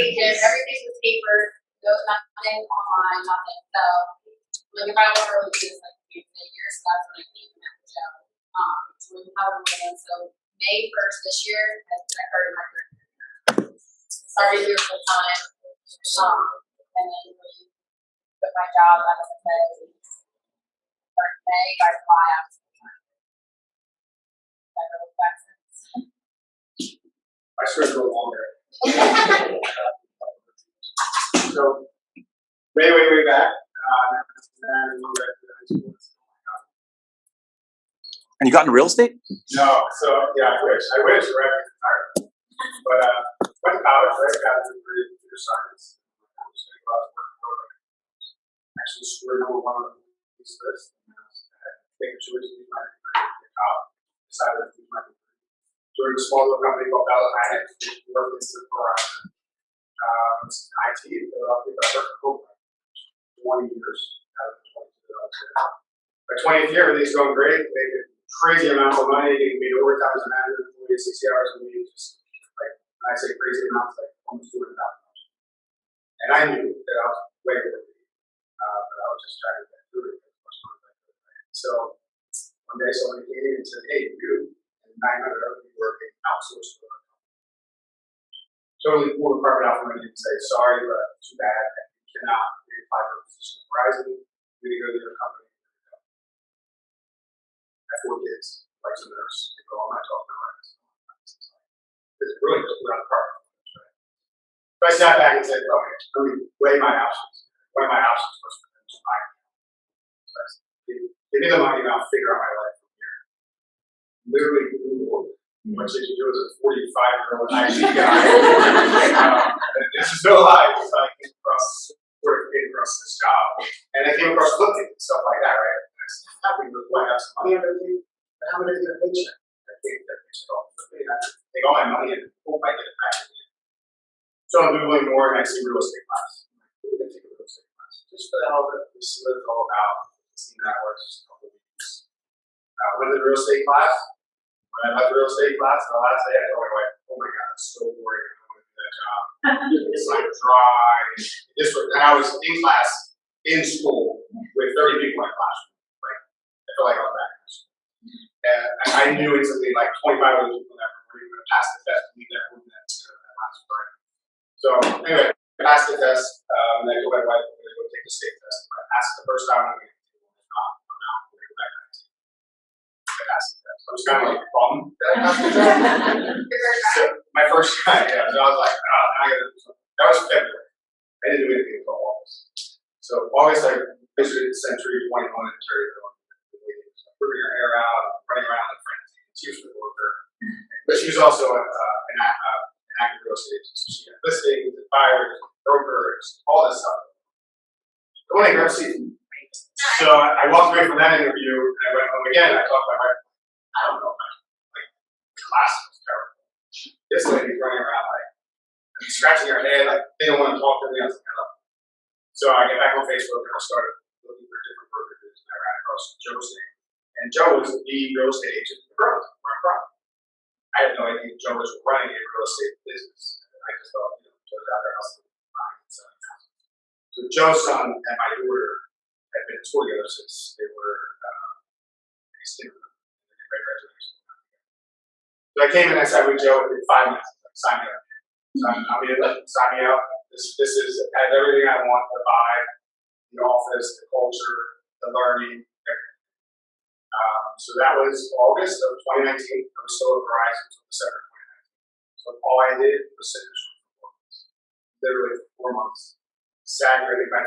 agent, everything was paper, no nothing online, nothing. So like if I were to do this like a year, so that's when I came to the show. So we have a plan. So May 1st this year, I started my career. Started here full time. And then really quit my job as a May, I fly out. I should go longer. So, way back. And you got into real estate? No, so yeah, I wish, right? But went to college, right? Got a degree in computer science. Actually, screwed over one of these lists. Making sure to use my degree in college. Decided to use my degree. Joined a small little company called Bellahanic, which worked in Verizon. It's in IT in Philadelphia. I worked for 20 years out of the 22 that I was there. My 20th year, everything's going great. Making crazy amounts of money, getting paid overtime as a manager, 40 to 60 hours a week. Just like when I say crazy amounts, like almost $200,000. And I knew that I was way over it, but I was just trying to get through it as much money as I could. Right? So one day, somebody came in and said, "Hey, you and 900 other people are being outsourced to another company." Totally pulled the carpet out from me and say, "Sorry, but too bad. You cannot reapply for a position at Verizon. You need to go to your company." I have 4 kids, like a nurse. They go, "I'm not talking about this." It's really just around the carpet. Right? So I sat back and said, "Okay, let me weigh my options. Weigh my options first for them to buy me." So I said, "Give me the money and I'll figure out my life from here." Literally Googled, what did you do as a 45-year-old IT guy? This is no lie, because I came across this job. And I came across looking and stuff like that, right? And I said, "I'm happy with what? I have some money and everything, but how am I going to get a paycheck?" I can't get a paycheck off of me. I take all my money and hope I get it back again. So I'm Googling more and I see real estate class. I'm like, "We're going to take a real estate class. Just for the hell of it, to see what it's all about. See how it works just a couple of weeks." Went to the real estate class. When I left real estate class, the last day I told my wife, "Oh my God, it's so boring. I don't want to do that job. It's like dry." And I was in class, in school, with 30 people in my classroom. Like, I felt like I was back in school. And I knew instantly, like 25 other people in that room were going to pass the test and leave that room that last Friday. So, anyway, I passed the test, and I told my wife, "I'm going to go take the state test." If I passed the first time, I'm going to get the test. If not, I'm out. I'm going to go back to IT. I passed the test. I was kind of like bummed that I passed the test. So, my first time, yeah. So I was like, "Oh, now I got to do something." That was February. I didn't do anything until August. So August, I visited Century 21 in Terryville. Proving her hair out, running around with friends. She was a worker, but she was also an active real estate agent. So she had listings, and buyers, brokers, all this stuff. I went to grab a seat. So I walked away from that interview, and I went home again. I talked to my wife. I don't know, like the class was terrible. This lady's running around like scratching her head, like they don't want to talk to me. I was like, "Oh." So I get back on Facebook and I started looking for different brokerages, and I ran across Joe's name. And Joe was the real estate agent in Burlington, where I'm from. I had no idea Joe was running a real estate business. I just thought, Joe's out there hustling, buying and selling houses. So Joe's son and my daughter had been in school together since they were So I came in and I sat with Joe in 5 minutes. Like, "Sign me up. I'm here. Sign me up. This has everything I want: the vibe, the office, the culture, the learning, everything." So that was August of 2019. I was still at Verizon until December 2019. So all I did was sit in the room for 4 months. Literally 4 months. Saturated. My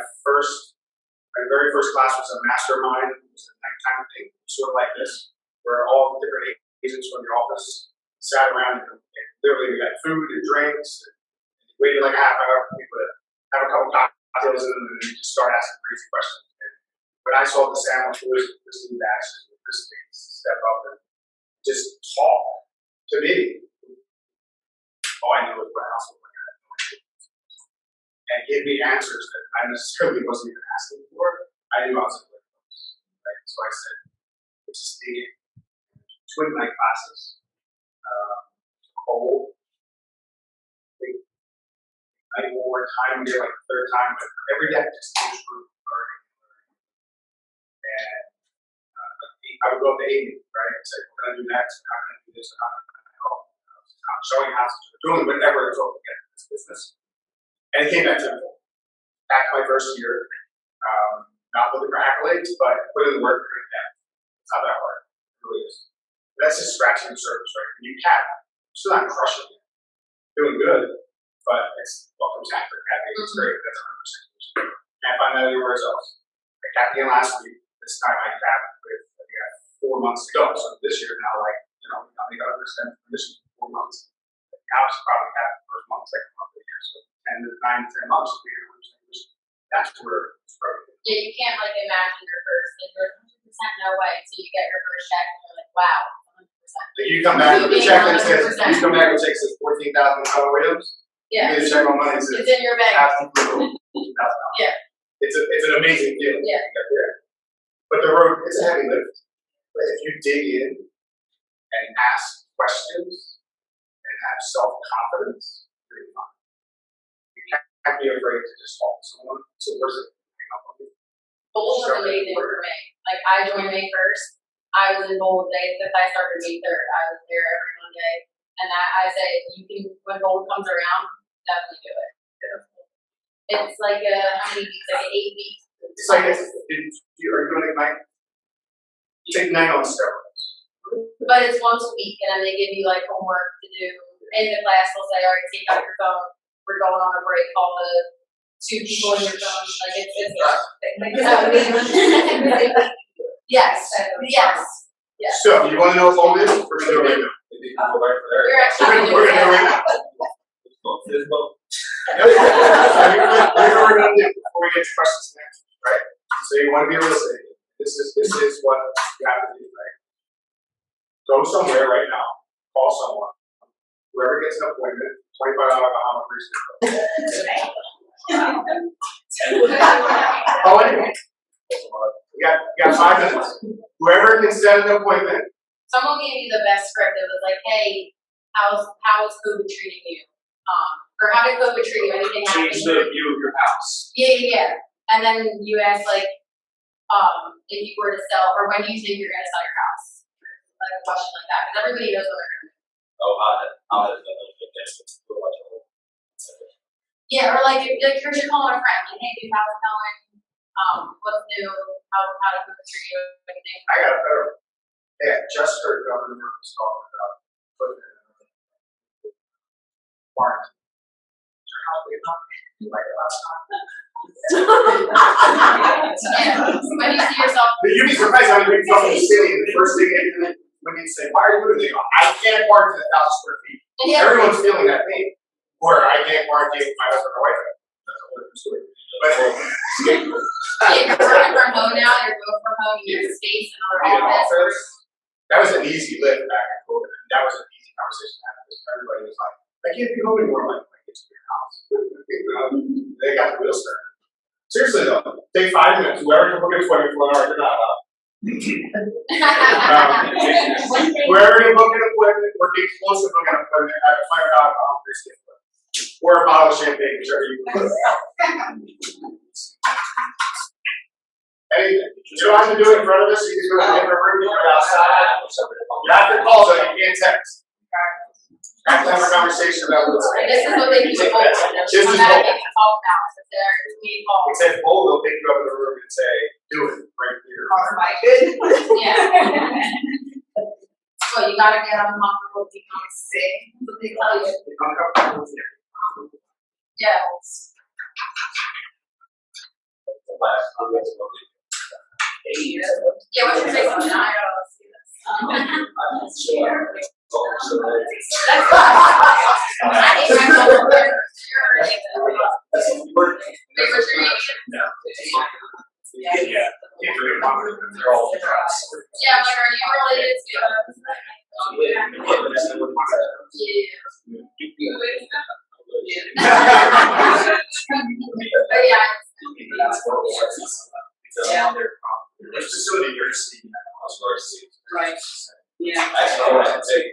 very first class was a mastermind. It was a nighttime thing, sort of like this, where all different agents from the office sat around and literally we got food and drinks. And waited like a half hour for people to have a couple cocktails in them and then just start asking crazy questions. And when I saw the sandwich boys with Christine Dash and Christine step up and just talk to me, all I knew was what house was like. I had no idea. And give me answers that I necessarily wasn't even asking for. I knew I was in good place. Right? So I said, let's just dig in. Twin night classes, cold, big night more time, maybe like the third time, but every day just each group learning. And I would go up to Amy, right, and say, we're gonna do next, we're not gonna do this, we're not gonna help. I'm showing how to do, doing whatever it took to get this business. And it came back to me. Back my first year, not looking for accolades, but put in the work for it. It's not that hard. It really is. That's just scratching the surface, right? When you cap, you're still not crushing it. Doing good, but it's welcome to for capping. It's great. That's 100%. Can't find that anywhere else. I capped again last week. This time I capped with, I got 4 months to go. So this year now, like, you know, we only got 100% commission for 4 months. Now it's probably capped the first month, second month of the year. So 10 to 9 to 10 months will be 100% commission. That's where it's broken. Yeah, you can't like imagine your first, like there's 100% no way until you get your first check and you're like, wow, 100%. Like you come back with a check that says, you come back with a check that says 14,000 Keller Williams. Yeah. You get a check on money that says It's in your bank. $14,000. Yeah. It's an amazing feeling. Yeah. To get there. But the road, it's a heavy lift. But if you dig in and ask questions and have self-confidence, you're really fine. You can't be afraid to just talk to someone. It's the worst thing that can help you. Bold was amazing for me. Like I joined May 1st. I was in Bold day since I started May 3rd. I was there every Monday. And I say you can, when Bold comes around, definitely do it. It's like how many weeks? Like 8 weeks. It's like, are you doing Ignite? You take Ignite on steroids. But it's once a week, and then they give you like homework to do. In the class, they'll say, all right, take out your phone. We're going on a break. Call the 2 people in your phone. Like it's yes. Yes. So, you want to know what Bold is? We're going to do it right now. You're actually We're going to do it right now. Here's what we're going to do before we get to questions next, right? So you want to be a real estate agent. This is what you have to do, right? Go somewhere right now, call someone, whoever gets an appointment, $25 Bahama free sticker. Oh, anyway. You got 5 minutes. Whoever can set an appointment. Someone gave me the best script. It was like, hey, how is COVID treating you? Or how did COVID treat you? Anything happen? Change the view of your house. Yeah. And then you ask like, if you were to sell, or when do you think you're gonna sell your house? Like a question like that, because everybody knows what they're gonna do. Oh, Yeah, or like you're calling a friend, like, hey, dude, how's it going? What's new? How to COVID treat you? Anything? I got a better. Yeah, just heard Governor was talking about putting in quarantine. Is your house big enough? You like it last time? Yeah. When you see yourself. You'd be surprised how many people come to the city and the first thing when you say, why are you moving? They go, I can't quarantine 1,000 square feet. Yeah. Everyone's feeling that pain. Or I can't quarantine with my husband or wife. That's a whole different story. But You're working from home now, you're going from home, you have space in Being another an office. office, that was an easy lift back in COVID. That was an easy conversation to have because everybody was like, I can't be home anymore. I'm like, get to your house. They got the wheels turning. Seriously though, take 5 minutes. Whoever can book an appointment for an hour, you're not allowed. Whoever can book an appointment or get close to booking an appointment at a $5 free gift card. Or a bottle of champagne, whichever you prefer. Anything. You don't have to do it in front of us. You can do it in a different room or outside. You have to call though. You can't text. You have to have a conversation about what's This is what they do. This is I'm not Bold. making a call now, so they're being called. It says Bold, they'll pick you up in the room and say, do it right here. Yeah. Well, you gotta get uncomfortable, become sick, what they tell you. It's uncomfortable with you. Yeah. Yeah, what should I say something? I gotta see this. That's I hate myself. Yeah. They're all Yeah, I'm like, are you related to But yeah. Which facility you're seeing that Right. Yeah. Actually, I want to take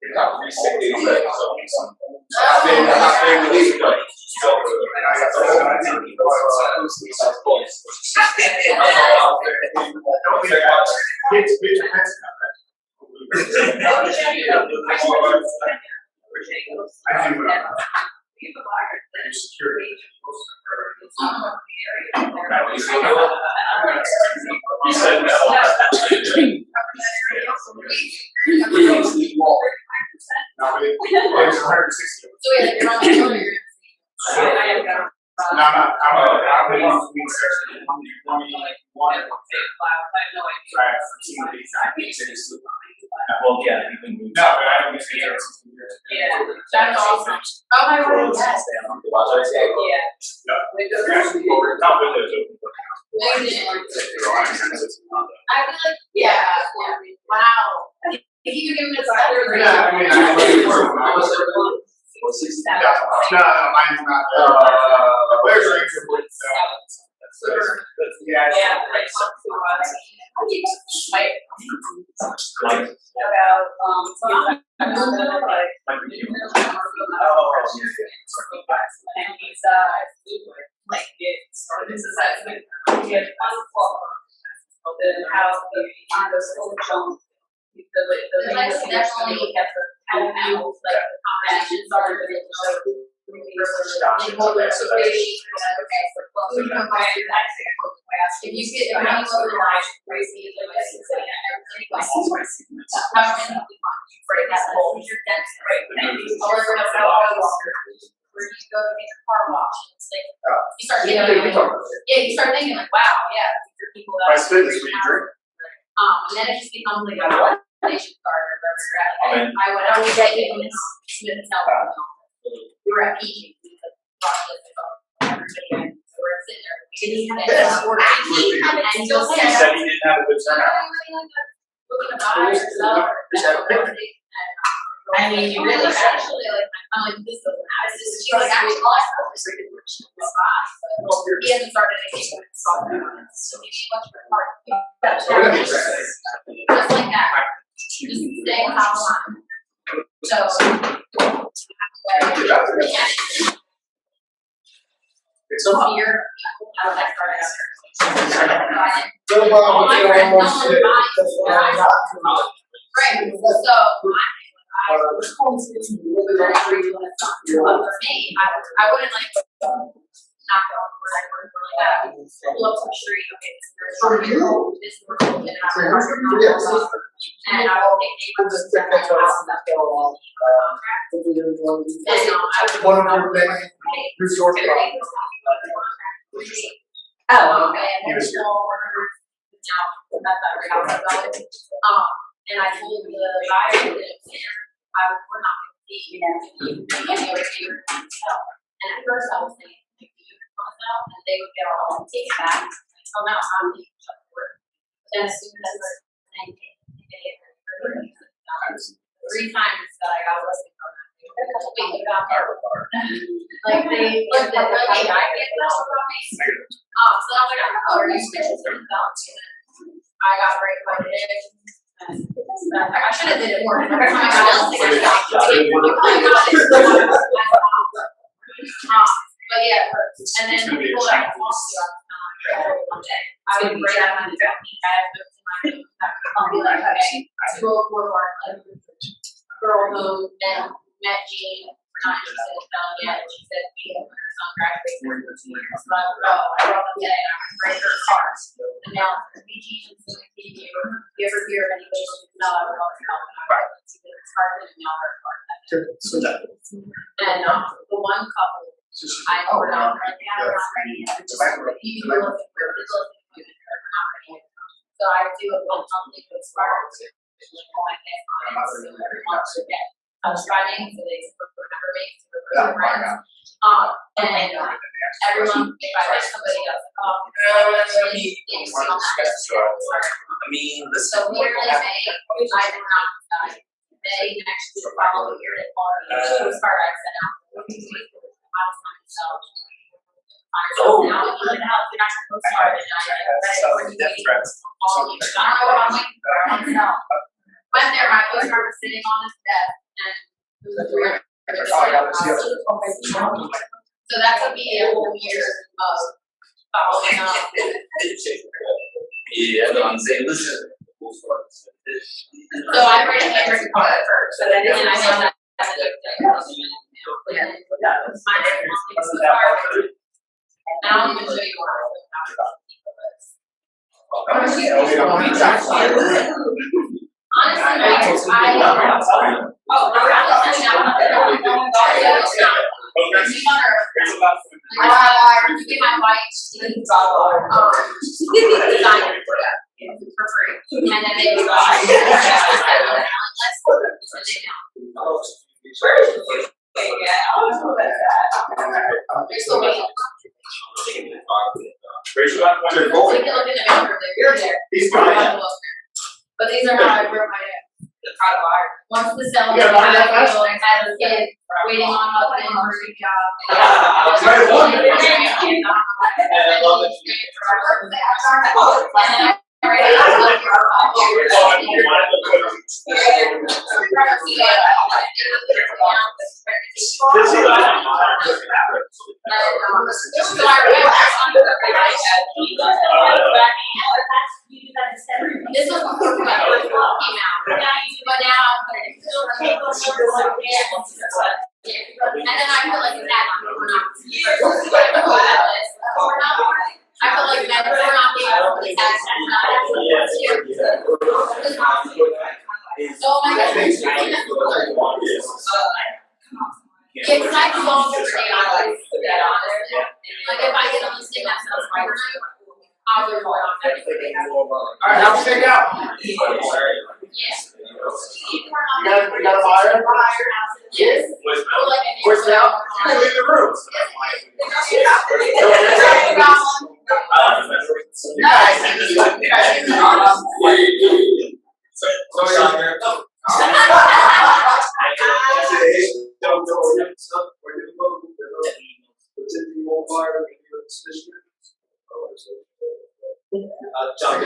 your top 3 sick days. So, Oh. I stayed with these guys. So, Get your pets out there. I do, security. You said no. No, it's 160. So yeah, you're on the shoulder. No, I'm in between section 21 and 1. Well, yeah, you can move. No, but I don't miss it. That's awesome. Oh my word, yes. Yeah. Top windows open. I feel like, yeah, wow. If you could give me a better. Yeah, I mean, I work. No, mine's not. Where's Ranger with? Yeah. If you get a really low line, crazy, like this is like everybody wants to how many we want you break that whole your dense break and you color it out where you go to get your car washed. It's like you start thinking, you start thinking like, wow, yeah, these are people that I spit this, will you drink? and then it just becomes like a relation starter where we're at. I went out with that even Smith's help. We were at PG, we could watch this everybody. So we're sitting there. And you'll He said he didn't have a good turnout. looking to buy or sell or I mean, you really actually like, I'm like, this doesn't matter. She like actually lost her. He hasn't started anything with soccer. So he ain't much of a part. Just like that. Just stay on top line. So. It's so hot. Here, how that started out. No problem, it's almost it. Right, so I was homeschooling, but for me, I wouldn't like knock it off where I work really bad. Pull up to the street, okay, this is where and I would and I will take neighbors to the house that they will contract. And I would. One of your main resort Oh, okay, and there's small orders now, that's not very house. And I told the buyer that we're not gonna see, anywhere here. And at first I was thinking, like, do you want to sell? And they would get all take it back. Oh no, I'm the shut the door. Then as soon as I started saying, three times that I got a listing from that. Like they looked at like, hey, I can't sell from me. So I was like, oh, are you interested in selling? I got very excited. I should have did it more. Every time I got else to get stopped. But yeah, and then people that I talked to one day, I would break out my family, I have to I'll be like, okay, 204 Barclay. Girl who then met Jean, not interested in selling yet, and she said, we have her son graduating for 2 years. So I brought them today, and I was bringing her cars. And now, BG is going to give you ever hear of anybody who's not a real help, and I brought them to get it started, and now they're part of that. And the one couple, I know we're not ready yet, we're not ready yet. You can look at we're not ready yet. So I do a monthly with Sparks, which is all my clients, so every month to get Friday, so they remember me, so they're friends. And every month, if I wish somebody else, so literally May, I did not decide. May next year, probably year to fall, it was part I set out. Oh, now you know how you're not supposed to start it. I don't know what I'm waiting for. I don't know. Went there, my postcard was sitting on his desk, and it was a 300. So So that took me a whole year of following up. Yeah, no, I'm saying, listen. So I read a handwritten card first, and then I made that as a thing. Now I'm gonna show you what honestly, I get my wife's design it for free, and then they would they're still waiting. Raise your hand. So you can look in the paper, they're there. He's fine. But these are how I broke my proud of art. Once the cell Yeah, I that's fast. feel as a kid, waiting on husband for a job. Right, one. And I love it. This was before my first book came out, but now I'm putting it. And then I feel like that we're not. I feel like that we're not being able to tax. So my goodness. Yeah, because I can go over the day on it, to be honest. Like if I get a listing that sounds right to you, I'll do more on everything. Alright, how's it shake out? Yeah. You got a buyer? Yes. Voice now? You can leave the room.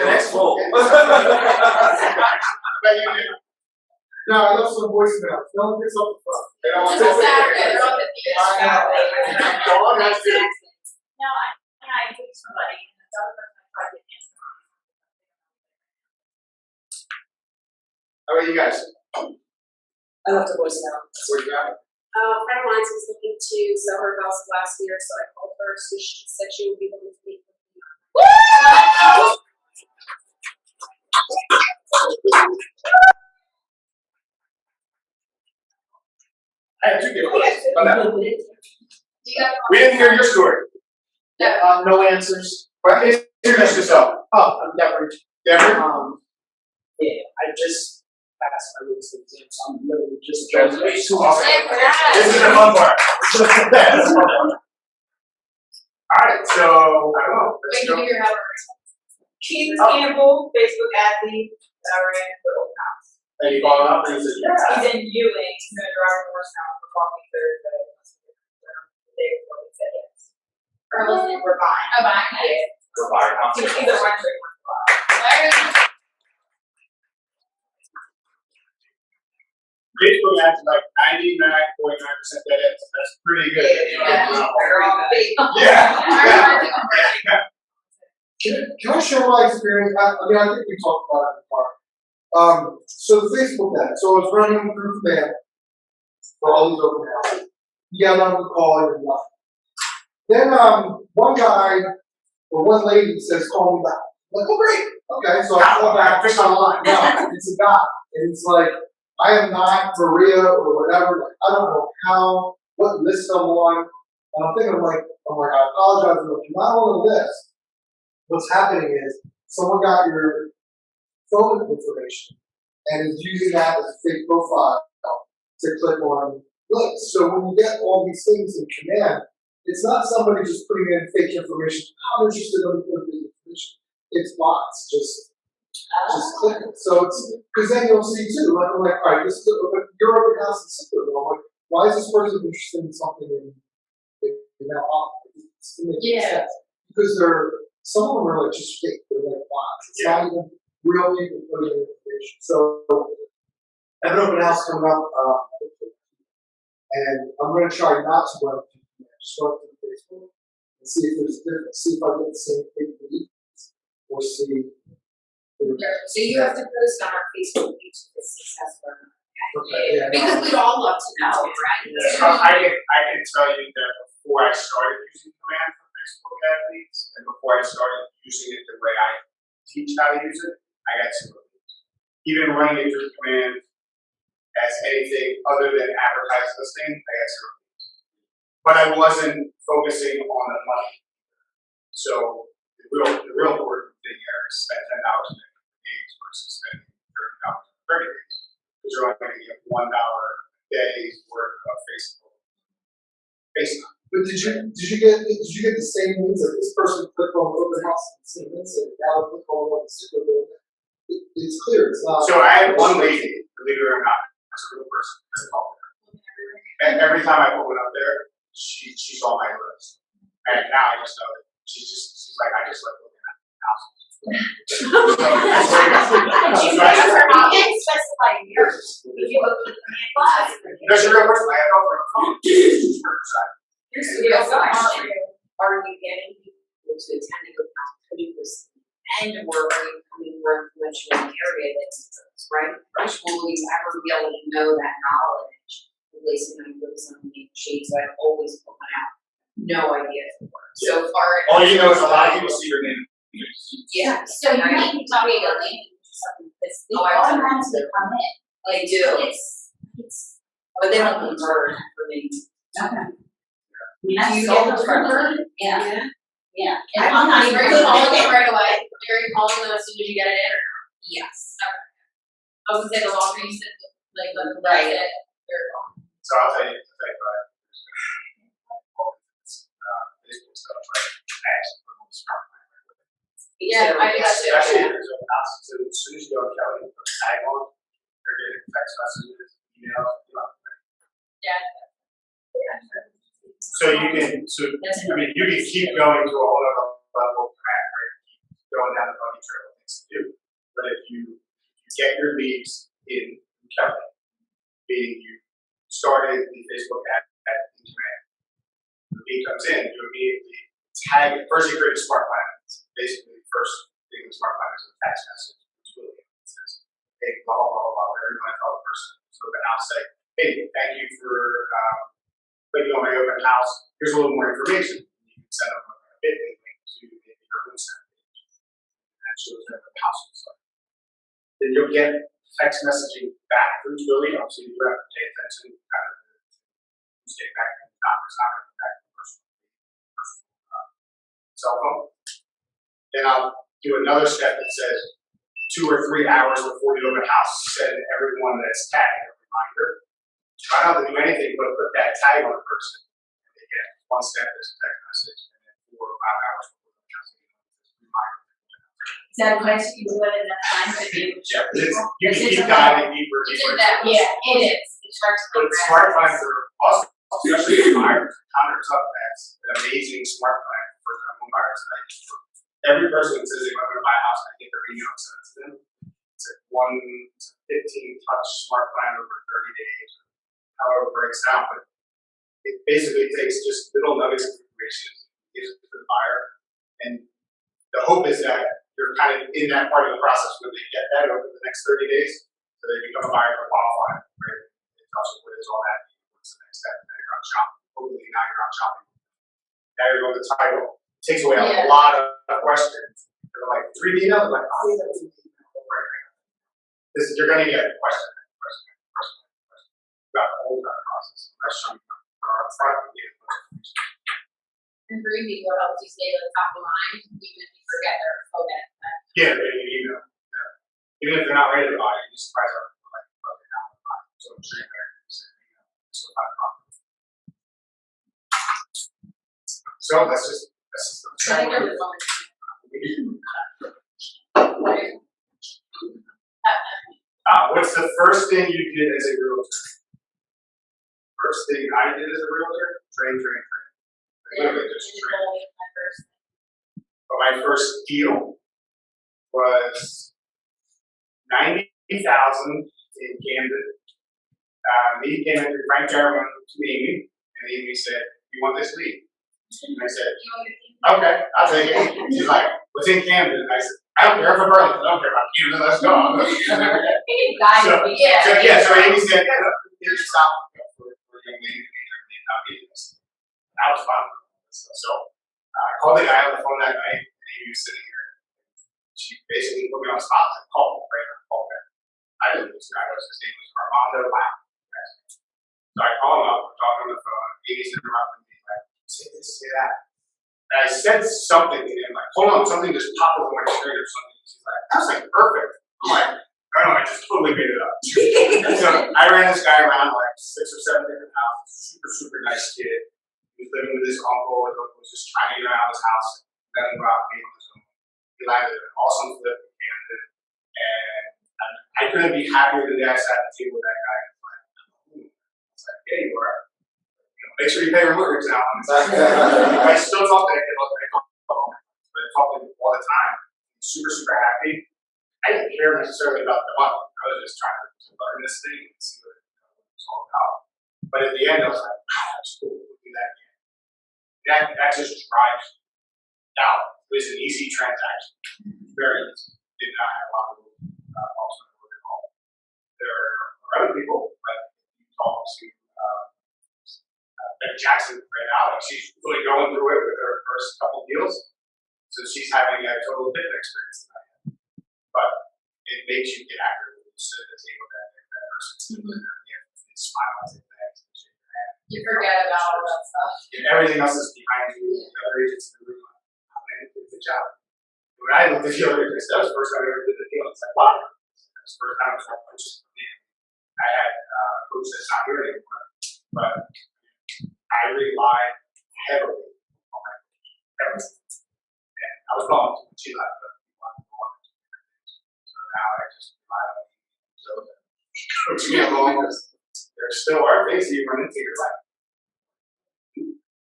Next roll. No, I left some voicemails. No one picks up the phone. They don't want It's a to- Saturday, they're on the beach. Dawn has to- No, I took somebody, and the other person I tried to answer. How about you guys? I left a voicemail. What you got? A friend of mine was looking to sell her house last year, so I called her, so she said she would be willing to meet with me. I have two good questions about that. Do you have? We didn't hear your story. No. No answers. Well, introduce yourself. Oh, I'm Deborah. Deborah? Yeah, I just passed my real estate exam, so I'm literally just. Awesome. Hey, congrats. This is the fun part. This is the fun part. Alright, so, I don't know, let's Wait, go. do your house. Keith Campbell, Facebook athlete, that ran for Old House. And you call it up and you say, yeah. He's in Ewing, he's gonna drive a horse now for Coffee Thursday. The day before he said yes. Or listening. We're buying. Oh, buying it. Yeah. For fire He's company. either one or one. Very good. Facebook has like 99.9% dead ends. That's pretty good. Yeah. They're all big. Yeah. Can I share my experience? I mean, I think we talked about it in the park. So the Facebook ad, so I was running through command for all these open houses. Yeah, I'm on the call and nothing. Then one guy or one lady says, call me back. I'm like, oh great, okay, so I call back. Fish on the line. No, it's a guy, and it's like, I am not Maria or whatever, like, I don't know how, what list I'm on, and I'm thinking, I apologize, but if you're not on the list, what's happening is, someone got your phone information, and is using that as a fake profile to click on links. So when you get all these things in command, it's not somebody just putting in fake information, I'm interested in fake information, it's bots, just click it. So it's, because then you'll see too, like, I'm like, all right, this is, you're open house in Cyprian. I'm like, why is this person interested in something in that office? Yeah. Because some of them are like just fake, they're like bots. It's not even real people putting in information. So, I have an open house coming up, and I'm gonna try not to run just run through and see if there's a difference, see if I get the same big leads, or see. So you have to post on our Facebook page if it's successful or not. Okay, yeah. Because we'd all love to know, right? I can tell you that before I started using Command for Facebook athletes, and before I started using it the way I teach how to use it, I got 0 leads. Even running it through Command as anything other than advertised listing, I got 0 leads. But I wasn't focusing on the money. So the real important thing here is spend $10 a days versus spending $30 in 30 days. Because you're only going to get $1 a day's worth of Facebook. But did you get the same leads, like this person clicked on open house and the same incident, now click on one particular building? It's clear, it's not. So I had one lady, believe it or not, as a real person, I called her. And every time I put one up there, she's on my list. And now I just know that she's like, I just like looking at houses. She's like, you can't specify yours. If you look at the command class. There's a real person, I have over the phone. She's her side. Here's the real question, are you getting people to attend the open house because you was, and or are you becoming more influential in the area that you serve, right? Which will you ever be able to know that knowledge? At least when I put something in shades, so I always put one out. No idea if it works. So far. All you know is a lot of people see your name. Yeah. So you need to tell me a link or something, because they Oh, I automatically come in. They do, It's. but they don't convert for me. Okay. Do you get the convert? Yeah, yeah. I And I'm not don't even think calling so. it right away, you're calling them as soon as you get it in, or? Yes. I was gonna say the longer you sit, like, the Right. less they're gone. So I'll tell you what. Facebook stuff, right? Yeah, I do that too. Especially if there's a house, so as soon as you go on Kelly, put a tag on, they're getting text messages, emails, Yeah. So you can, you can keep going to a whole other level of command, right? Keep going down the bunny trail of things to do. But if you get your leads in Kelly, meaning you started the Facebook ad in command, the lead comes in, you immediately tag it. First you create a smart plan. Basically, the first thing with smart plan is a text message. It's really, it says, hey, blah, blah, blah, blah, whatever you want to tell the person. So then I'll say, hey, thank you for clicking on my open house. Here's a little more information. You can send them a Bitly link to maybe your own site page. That shows them the house looks like. Then you'll get text messaging back through Twilio, so you do have to pay attention kind of to stay back in the top. It's not going to be back to the personal cell phone. Then I'll do another step that says 2 or 3 hours before the open house, send everyone that's tagged a reminder. So I don't have to do anything but put that tag on the person. And they get one step as a text message, and then 4 or 5 hours before the house, reminder. Is that advice you do it enough time to be able to show Yeah, people? you can keep diving deeper, It's deeper. in that, yeah, it is, it's hard to. But smart plans are awesome, especially buyers. Hunters Up has an amazing smart plan for first-time home buyers that I use for every person that says they want to buy a house, I get their email and send it to them. It's a 15-touch smart plan over 30 days, however it breaks down. But it basically takes just little nuggets of information, gives it to the buyer, and the hope is that you're kind of in that part of the process where they get that over the next 30 days, so they become a buyer for qualifying, right? It tells you what is all that, what's the next step, now you're on shopping. Hopefully now you're on shopping. Now you're going to the title. It takes away a lot of questions. They're like 3D now, they're like, oh yeah, that was an email. Right. You're going to get question throughout the whole entire process. Unless you are up front and get information. And for people, it helps you stay at the top of mind, even if you forget or forget. Yeah, they get an email. Yeah. Even if they're not ready to buy, you just surprise them. Like, okay, now I'm buying. So I'm sure you're there. So not a problem. So that's just I think there was one. what's the first thing you did as a realtor? First thing I did as a realtor? Train. Literally just train. But my first deal was $90,000 in Camden. Me came in through Frank Jarman to Amy, and Amy said, "You want this lead?" And I said, You want to- okay, I'll take it. She's like, what's in Camden? And I said, I don't care for Burlington, I don't care about Camden, let's go. I'm going to every day. So- Yeah. So Amy said, yeah, no, you just stop for a young lady to be there, may not be this. That was fun. So I called the guy on the phone that night, and Amy was sitting here. She basically put me on the spot and called me right now. Called me. I didn't know this guy was. His name was Armando Lau. So I call him up, we're talking on the phone. Amy's interrupting me, like, say this, say that. And I said something to him, like, hold on, something just popped up on my screen or something. She's like, that was like perfect. I'm like, no, I just totally made it up. So I ran this guy around like 6 or 7 different houses, super nice kid. He was living with his uncle, his uncle was just trying to get around his house, let him go out and be with his uncle. He landed an awesome flip in Camden, and I couldn't be happier the day I sat at the table with that guy. It's like, yeah, you are. Make sure you pay your mortgage now. I still talk to that kid, but I talk to him all the time. He's super happy. I didn't care necessarily about the money. I was just trying to learn this thing and see what it was all about. But at the end, I was like, wow, that's cool. We'll do that again. That just drives me. Now, it was an easy transaction. Very easy. Did not have a lot of ultimate work at all. There are other people, like you talk to Becky Jackson right now, and she's really going through it with her first couple deals. So she's having a total different experience than I am. But it makes you get active when you sit at the table with that person sitting there and they smile and say thanks and shake your hand. You forget about all that stuff. And everything else is behind you, the other agents in the room, like, oh man, you did a good job. When I looked at the other agents, that was the first time I ever did the deal. It's like, wow. That was the first time I was like, coaches for me. I had a coach that's not here anymore. But I relied heavily on my coach. Everything. And I was bummed when she left, but we wanted to go on and do different things. So now I just rely on you. So coach me along, because there still are things that you run into. You're like,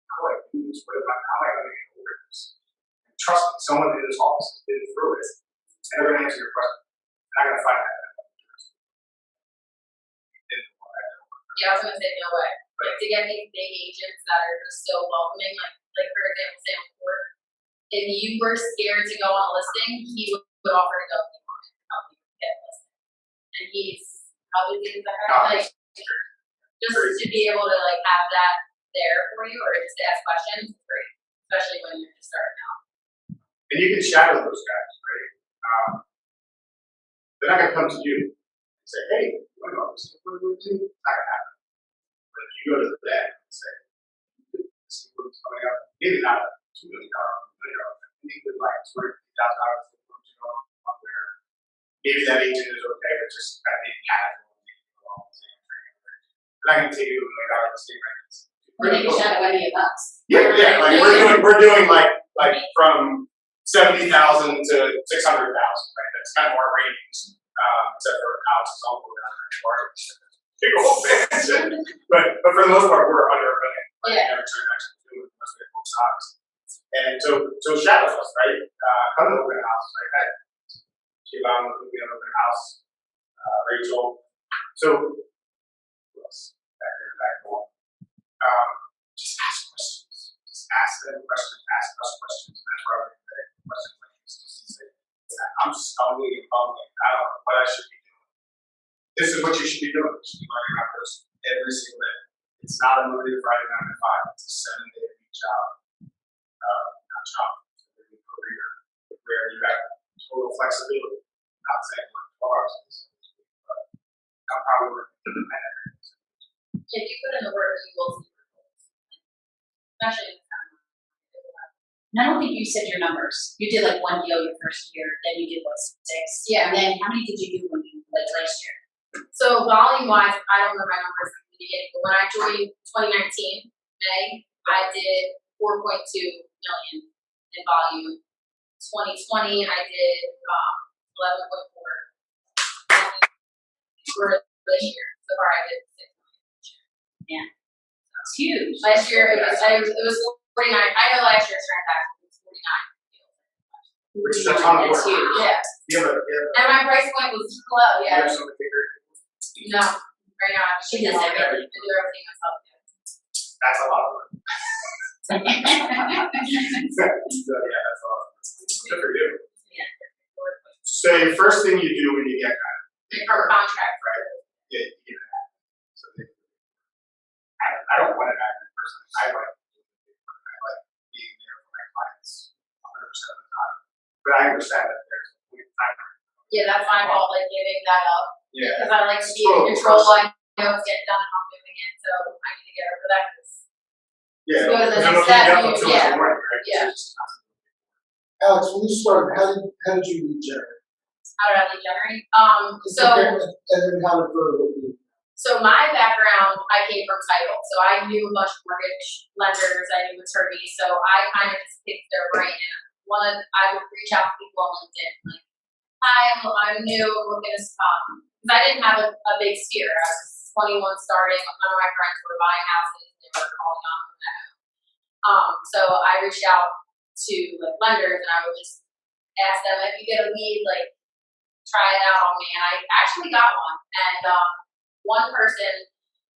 how do I do this? How am I going to get over this? And trust me, someone in this office has been through it, and they're going to answer your question. I'm not going to find that. Yeah, I was gonna say no way. Like to get these big agents that are just so welcoming, like for example, Sam Ford. If you were scared to go on a listing, he would offer to go on it, help you get a listing. And he's probably doing that like just to be able to like have that there for you or just to ask questions is great, especially when you're just starting out. And you can shadow those guys, right? They're not gonna come to you and say, hey, what do this? What do we do? It's not gonna happen. But if you go to them and say, this is what's coming up, maybe not $2 million, maybe with like $250,000 where maybe that agent is okay with just kind of being casual and taking along the same training. They're not gonna take you $1 million listing rates. Or they can shadow any of us. Yeah, like we're doing like from 70,000 to 600,000, right? That's kind of our ratings, except for Alex's uncle down there in Florida. Big old fans. But for the most part, we're under $1 million. Like every transaction we do, unless we have both sides. And so shadow us, right? Come to open house, right? Hey, Shivon was looking at open house, Rachel. So who else? Back home. Just ask questions. Just ask them questions. Ask us questions. And that's why we're going to questions like this. Just say, I'm stumbling and bumbling. I don't know what I should be doing. This is what you should be doing. You should be learning about this every single day. It's not a Monday to Friday 9 to 5. It's a 7-day a week job. Not job. It's a career where you have total flexibility. Not saying like 12 hours a day, but I'm probably working independent. If you put in the work, you will see results. Especially in the town. And I don't think you said your numbers. You did like one deal your first year, then you did what, 6? Yeah. And then how many did you do when you like last year? So volume wise, I don't know my numbers at the beginning, but when I joined 2019, May, I did 4.2 million in volume. 2020, I did 11.4. For this year, so far I did 6 million. It's huge. Last year it was 49. I know last year's transaction was 49. Which is a ton of That's work. huge. Yeah. And my price point was low, You yeah. have something bigger. No, right now, She does everything. I do everything myself. That's a lot of work. So, yeah, that's awesome. Good for you. Say, first thing you do when you get kind of, Like from a contract, right? yeah, you get an admin. So I don't want an admin person. I like being there for my clients 100% of the time. But I understand that there's a point in time. Yeah, that's my fault, like giving that up. Yeah. Because I like to be Well, in control, I know it's getting done and I'm doing it, so I need to get over that. 'Cause Yeah. Go to the because next it'll keep you step, up until yeah. the morning, right? Yeah. It's just constant. Alex, when you started, how did you regenerate? How did I regenerate? And then how did further with you? So my background, I came from title, so I knew a bunch of mortgage lenders, I knew attorneys, so I kind of just picked their brain. And I would reach out to people on LinkedIn, like, hi, I'm new, looking to because I didn't have a big sphere. I was 21 starting, none of my friends were buying houses, they were calling on them. So I reached out to like lenders and I would just ask them if you get a lead, like try it out on me. And I actually got one. And one person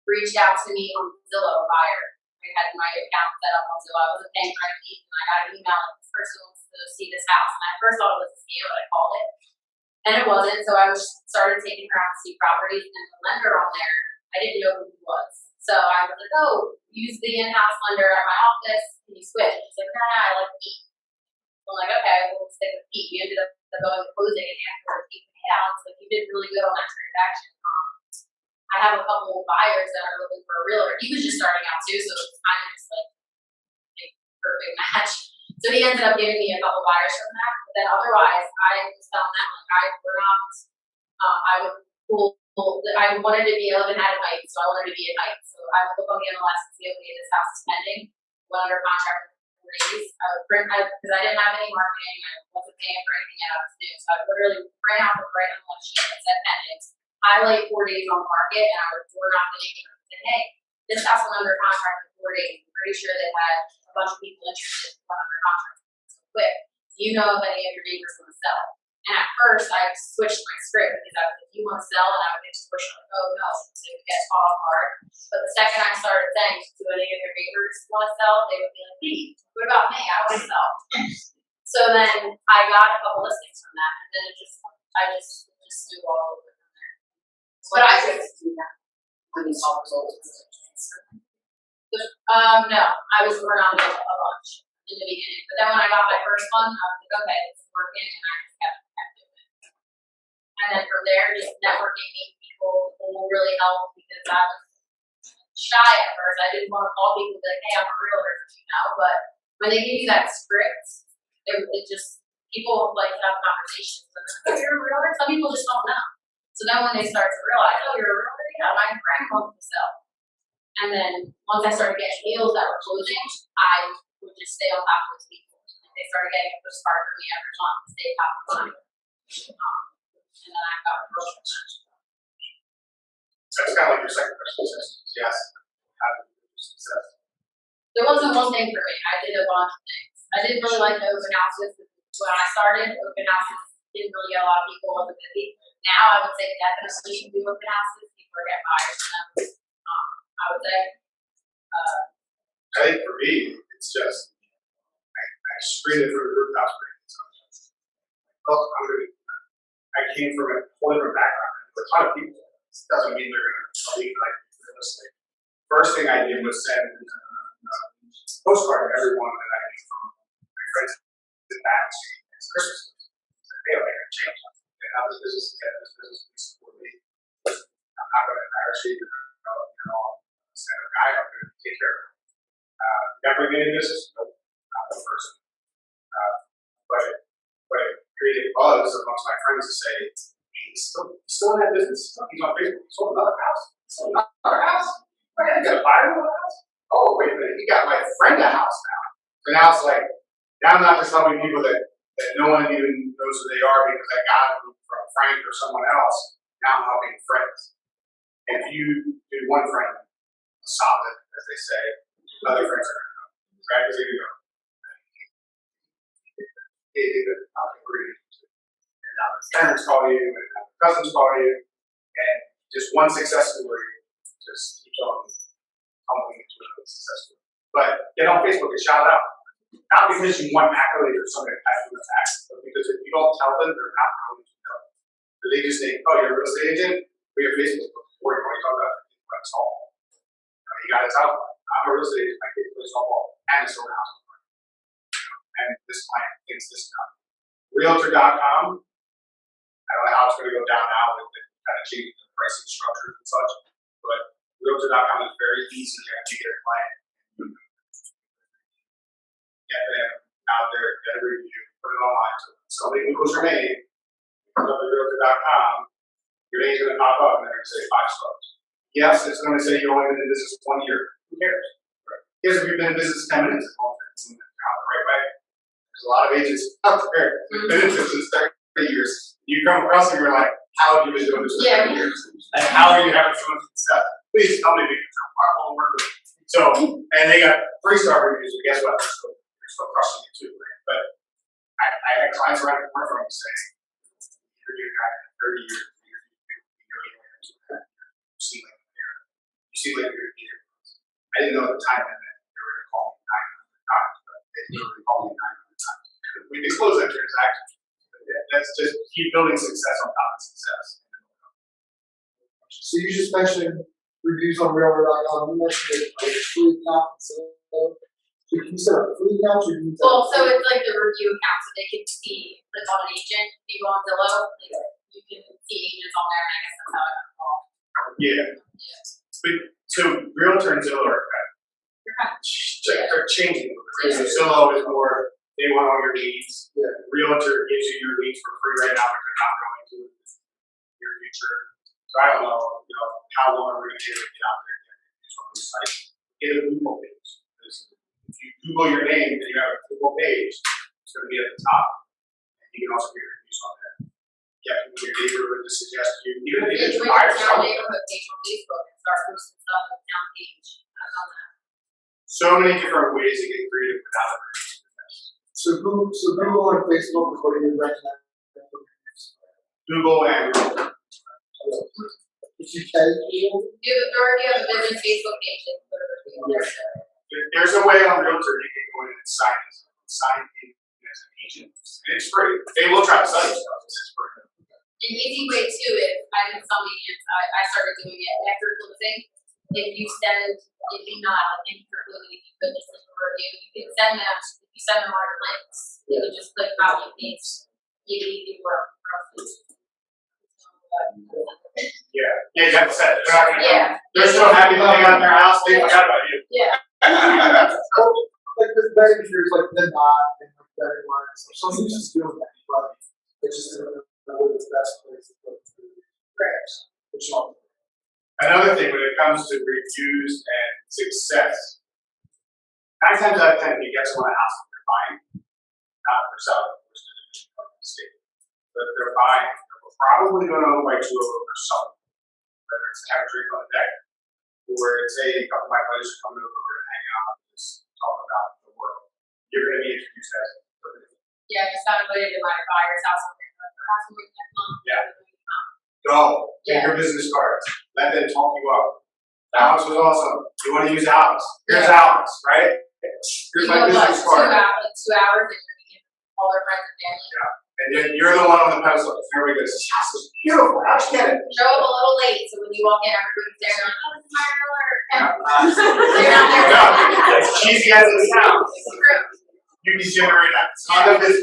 reached out to me on Zillow, a buyer. I had my account set up on Zillow. I wasn't paying for any leads, and I got an email like this person wants to see this house. And I first thought it was a scam, but I called it. And it wasn't, so I started taking her out to see properties, and the lender on there, I didn't know who he was. So I was like, oh, use the in-house lender at my office, can you switch? She's like, no, I like Pete. I'm like, okay, we'll stick with Pete. We ended up going to closing, and afterwards, Pete, hey, Alex, like, you did really good on that transaction. I have a couple of buyers that are looking for a realtor. He was just starting out too, so it was kind of just like a perfect match. So he ended up giving me a couple buyers from that. But then otherwise, I was telling them like we're not. I would I wanted to be able to have a Heights, so I wanted to be at Heights. So I would look on the MLS and see, okay, this house is pending. Went under contract for 4 days. I would print because I didn't have any marketing. I wasn't paying for anything yet. I was new, so I would literally print out the right on one sheet that said pending. Highlight 4 days on the market, and I would door knock the neighbor and say, hey, this house went under contract for 4 days. I'm pretty sure they had a bunch of people interested in went under contract so quick. Do you know if any of your neighbors want to sell? And at first, I switched my script because I was like, you want to sell? And I would get to push like, oh no, so they would get caught off guard. But the second I started saying, do any of your neighbors want to sell? They would be like, hey, what about me? I want to sell. So then I got a couple listings from that, and then I just knew all over. But I just do that when you saw results. no, I was working on it a bunch in the beginning. But then when I got my first one, I was like, okay, it's working, and I just kept doing it. And then from there, just networking, meeting people will really help because I was shy at first. I didn't want to call people and be like, hey, I'm a realtor, but when they give you that script, it just people like to have conversations. And they're like, oh, you're a realtor? Some people just don't know. So then when they start to realize, oh, you're a realtor, yeah, my friend wants to sell. And then once I started getting deals that were closing, I would just stay on top of those people. And they started getting a postcard from me every month to stay top of mind. And then I got a real That's kind of like your second question. Yes. How do you do success? There wasn't one thing for me. I did a bunch of things. I didn't really like the open houses. When I started, open houses didn't really get a lot of people. It wasn't busy. Now I would say definitely you can do open houses. People are getting buyers from them. I would say. I think for me, it's just I screened it for the rooftop screen. Well, I came from a whole different background with a ton of people. This doesn't mean they're going to leave like real estate. First thing I did was send a postcard to everyone that I knew from my friends in Battle Street as Christmas. Hey, I gotta change something. And how this business is getting this business to support me. I'm not going to embarrass you. Send a guy, I'm going to take care of it. Never been in business? Nope, not the person. But it created buzz amongst my friends to say, hey, he's still in that business. He's on Facebook. He sold another house. He sold another house. Okay, he got a buyer for the house. Oh, wait a minute, he got my friend a house now. So now it's like, now I'm not just helping people that no one even knows who they are because I got them from Frank or someone else. Now I'm helping friends. And if you do one friend solid, as they say, other friends are going to come. Right? Because they go, and now the parents call you, and now the cousins call you, and just one success story just keeps on tumbling into another success story. But get on Facebook and shout it out. Not because you want accolades or something to pat you on the back, but because if you don't tell them, they're not going to know. They just think, oh, you're a real estate agent? We have Facebook before you talk about it. That's all. You gotta tell them, I'm a real estate agent, my kids play softball, and it's sold a house. And this client thinks this now. Realtor.com, I don't know how it's gonna go down now with the kind of changing the pricing structures and such, but Realtor.com is very easy to get a client. Get them out there, get a review, put it online. So somebody Googles your name, comes up to Realtor.com, your name's gonna pop up and they're gonna say 5 stars. Yes, it's gonna say you've only been in business 1 year. Who cares? Right. Yes, if you've been in business 10 minutes, it's going to doing it the right way. There's a lot of agents out there who've been in business 30 years. You come across them, you're like, how have you been doing this for 30 years? And how are you having so much success? Please tell me because I want to work with you. So, and they got 3-star reviews, but guess what? They're still crushing it too, right? But I had clients around the corner from me saying, you're doing that in 30 years, you see like there. You see like you're here. I didn't know at the time that they were going to call me 900 times, but they literally called me 900 times. We disclose that transaction. That's just keep building success on top of success. So you just mentioned reviews on Realtor.com. You mentioned a free account. So can you set up free accounts or you need to? Well, so it's like the review account, so they can see, click on an agent, if you go on Zillow, you can see agents on there, and I guess that's how I got involved. Yeah. But so Realtor and Zillow are kind of they're changing. So Zillow is more, they want all your leads. Yeah. Realtor gives you your leads for free right now, but they're not going to in the near future. So I don't know, how long we're going to get out there and get on the site. Get a Google page. If you Google your name and you have a Google page, it's going to be at the top. And you can also get reviews on that. Yeah, people in your neighborhood to suggest you, even if You it's can buy or join the sell. town neighborhood page on Facebook and start posting stuff on the town page. I've done that. So many different ways to get creative without it. So Google and Facebook is what you recommend. Google and Realtor. If you can, You already have a business Facebook page that put a review on there. There's a way on Realtor you can go in and sign in as an agent. And it's free. They will try to sell you stuff. It's free. An easy way too is, I know some agents, I started doing it after closing. If you not, thank you for closing, if you put this in a review, you can send them, if you send them our links, you can just click copy and paste, make it easy for us. Yeah, you have to set it. They're not gonna come. Yeah. They're so happy that they got in their house, they forgot about you. Yeah. like this betting, there's like the not and like betting lines. So some just doing that, but it's just the best place to put through prayers. Which all. Another thing when it comes to reviews and success, 9 times out of 10, you get someone a house that they're buying, not for selling, which is a mistake. But if they're buying, they're probably going to invite you over for something. Whether it's to have a drink on the deck, or it's a couple of my buddies are coming over, we're going to hang out and just talk about the world. You're going to be introduced as Yeah, I just got invited to my buyer's house. Yeah. Go. Take your business cards. Let them talk you up. The house was awesome. You want to use the house? Here's the house, right? Here's my business card. 2 hours and you're meeting all their friends and family. And then you're the one on the pedestal. Everybody goes, this house is beautiful. How'd you get it? Show up a little late, so when you walk in, everybody's there, like, oh, this is my realtor. They're not there. No, as cheesy as it sounds, you degenerate that. It's not a business.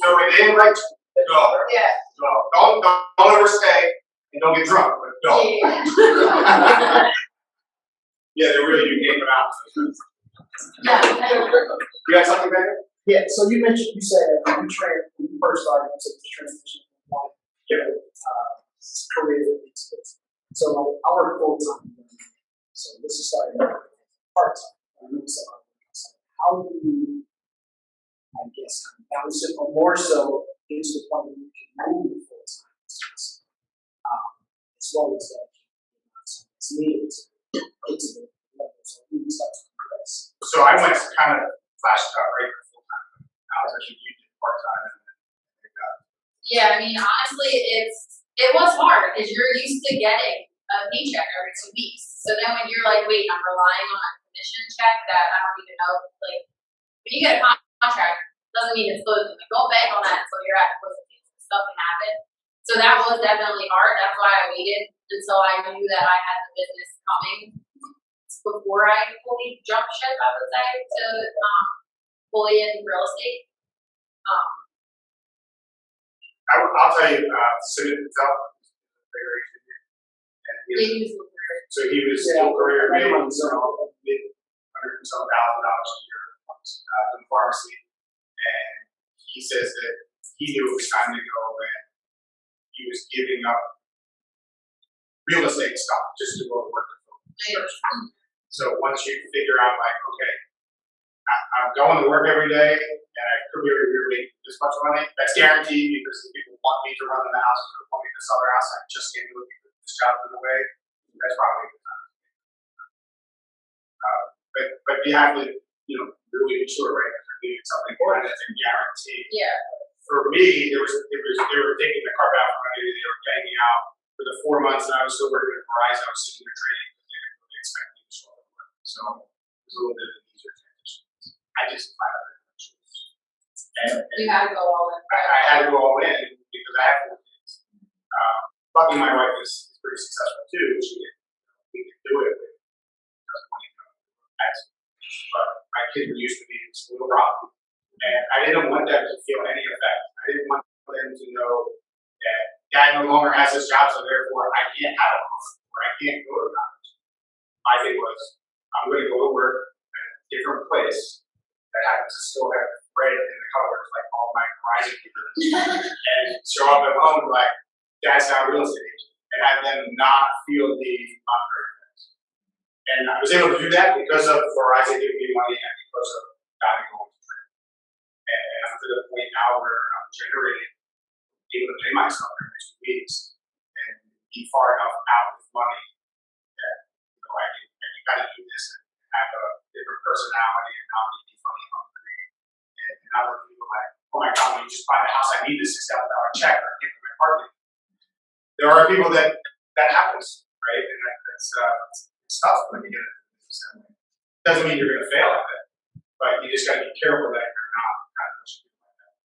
So when they invite you, go. Yeah. Go. Don't overstay and don't get drunk, but go. Yeah, they're really unique about it. You got something better? Yeah, so you said when you first started, you said the transition from one career into this. So like I work full time, so this is starting part time. So how do you, I guess, balance it, or more so get to the point where you can move full time, as well as that it's needed to get to the level so you can start to progress. So I went kind of flash cut right for full time. I was actually using part time and then Yeah, I mean, honestly, it was hard because you're used to getting a paycheck every 2 weeks. So then when you're like, wait, I'm relying on a commission check that I don't even know, like, when you get a contract, doesn't mean it's closing. Like, don't bank on that until you're at closing date. Stuff can happen. So that was definitely hard. That's why I waited until I knew that I had the business coming before I fully jumped ship, I would say, to fully in real estate. I'll tell you, Sumit Patel, very junior. And he was, They use the word. so he was Yeah. dual career, made Everyone's mid $100,000 a year in pharmacy. And he says that he knew it was time to go and he was giving up real estate stuff just to go to work. So once you figure out like, okay, I'm going to work every day and I could be making this much money, that's guaranteed because the people want me to run the house or want me to sell their house, I just can't do it because this job's in the way, that's probably the time. But you have to, really be sure, right? If you're doing something that's a guarantee. Yeah. For me, they were taking the carpet out from under me, they were paying me out for the 4 months that I was still working at Verizon, I was sitting there training, but they didn't really expect me to show up at work. So it was a little bit of an easier transition. I just find out that choice. And You had to go all in. I had to go all in because I have 4 kids. Luckily, my wife is pretty successful too. We can do it with just money coming. But my kids were used to being in school problem. And I didn't want them to feel any effect. I didn't want them to know that dad no longer has this job, so therefore I can't have a home or I can't go to college. My thing was, I'm going to go to work at a different place that happens to still have red in the colors, like all my Verizon people, and show up at home like, Dad's now a real estate agent, and have them not feel the monetary effects. And I was able to do that because of Verizon giving me money and because of God going to training. And I'm to the point now where I'm generating, able to pay myself every 2 weeks and be far enough out with money that I can kind of do this and have a different personality and not be funny hungry and not let people like, oh my God, when you just buy a house, I need this $6,000 check or I can't pay my apartment. There are people that happens, right? And that's it's tough when you get it. Doesn't mean you're going to fail at it, but you just got to be careful that you're not kind of pushing people like that.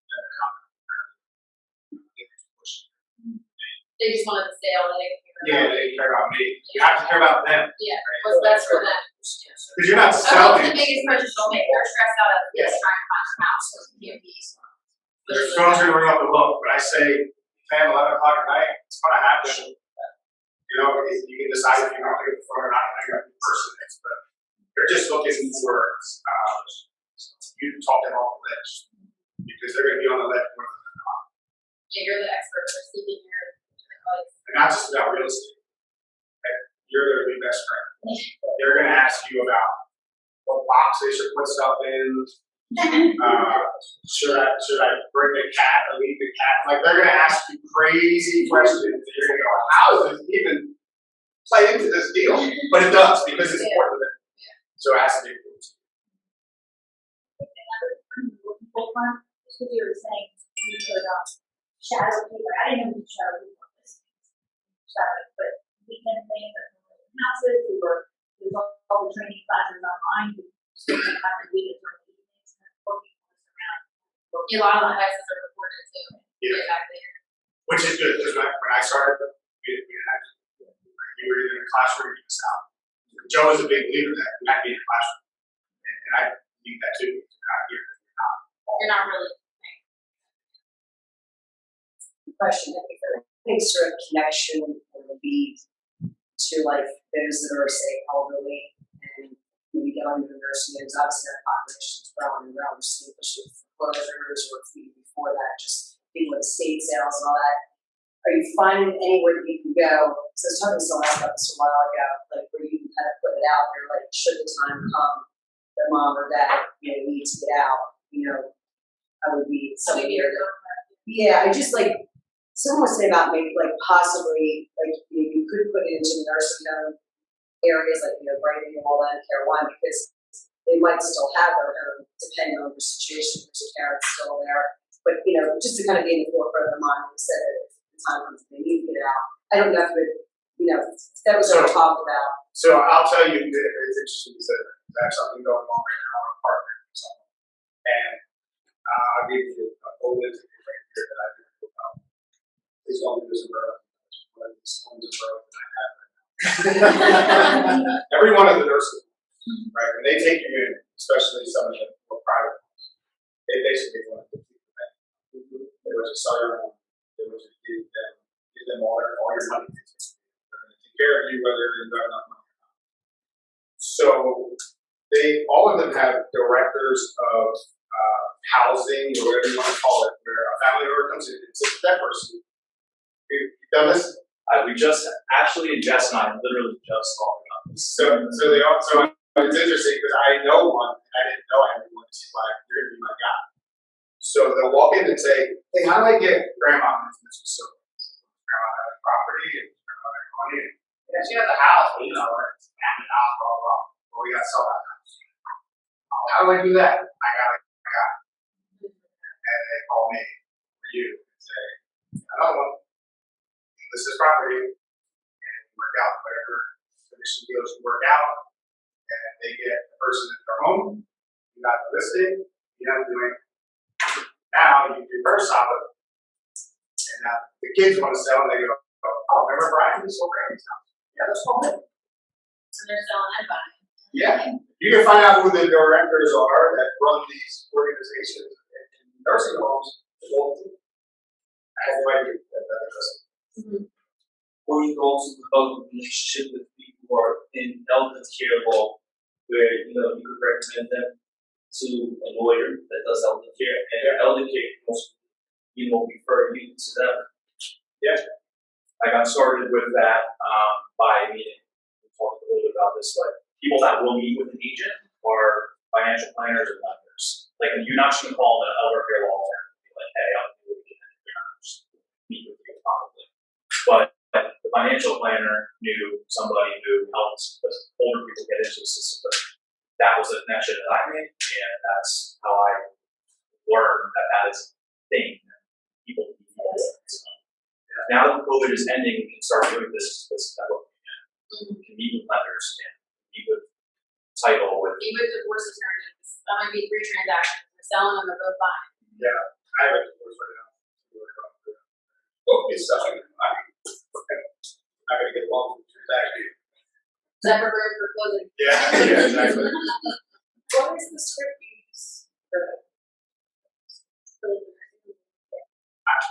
They just wanted to stay all day. They care about me. You have to care about them. Yeah, right? what's best for them. Because you're not That's selling. the biggest purchase you'll make. They're stressed out at this trying to find a house, so you can't be. Your phone's going to ring off the hook. When I say 10, 11 o'clock at night, it's going to happen. You can decide if you're going to pick up the phone or not, depending on who the person is. But they're just looking for you to talk them off the ledge because they're going to be on the ledge more than not. Yeah, you're the expert for seeking your advice. And not just about real estate. You're their new best friend. They're going to ask you about what box they should put stuff in. Should I bring the cat or leave the cat? Like they're going to ask you crazy questions. And you're going to go, how does this even play into this deal? But it does because it's important to them. So it has to be cool. Full time, just because you were saying you could shadow people. I didn't know you could shadow people on this. But weekend things at houses, there's all the training classes online. You still can have the weekends or the evenings and working around. A lot of the houses are reported too. Yeah. Back there. Which is good because when I started, we didn't have to. You were either in the classroom or you was out. Joe is a big believer that you have to be in the classroom. And I need that too. You're not here. You're not really. Question, I think any sort of connection would be to like those that are say elderly and maybe going to the nursing homes, obviously their population's growing and growing, especially with foreclosures or before that, just people with estate sales and all that. Are you finding anywhere that you can go? So I was talking to someone about this a while ago, like where you can kind of put it out there, like should the time come that mom or dad, needs to get out, I would be something here. Yeah, I just like someone was saying about maybe like possibly like you could put it into nursing home areas like Brighton, Walden, Care One because they might still have their home depending on the situation. If the parents still there, but just to kind of be in the forefront of their mind, they said that if the time comes they need to get out. I don't know if it would that was what we talked about. So I'll tell you, it's interesting because I have something going on right now on a partner or something. And I'll give you a whole list right here that I didn't know about. Please don't do this in borough. One of these homes in borough that I have right now. Every one of the nursing homes, right, when they take you in, especially some of the more private ones, they basically want to keep the bank. They want to sell your home. They want to give them all your money. They're going to take care of you whether you've got enough money. So all of them have directors of housing or whatever you want to call it, where a family member comes in and sits with that person. You've done this? We just, actually, Jess and I literally just talked about this. So it's interesting because I know one and I didn't know anyone. She's like, you're gonna be my guy. So they'll walk in and say, hey, how do I get grandma into this facility? Grandma has property and grandma has money. Yeah, she has a house, but you know, it's a family house, blah, blah, blah. Well, we gotta sell that house. How do I do that? I got it. And they call me for you and say, another one. This is property. And work out whatever commission deals work out. And they get the person in their home. You got the listing. You have to do it. Now you do first stop it. And now the kids want to sell and they go, oh, remember Brian? He sold Granny's house. Yeah, let's call him. So they're selling and buying. Yeah. You can find out who the directors are that run these organizations in nursing homes. I have no idea that doesn't. Or you go to develop a relationship with people who are in elder care law, where you could recommend them to a lawyer that does elder care, and elder care most refer you to them. Yeah. I got started with that by meeting. We talked a little bit about this, but people that will meet with an agent are financial planners and lenders. Like you're not just gonna call an elder care law firm and be like, hey, I'm going to meet with you probably. But the financial planner knew somebody who helps older people get into the system. But that was the connection that I made, and that's how I learned that is a thing that people need. Now that COVID is ending, we can start doing this networking again. We can meet with lenders and meet with title with. Meet with divorce attorneys. That might be 3 transactions. We're selling them, they're both buying. Yeah. I have a divorce right now. Oh, it's such a good money. Okay. I'm going to get along with the transaction. Is that for closing? Yeah, exactly. What is the script you use for that?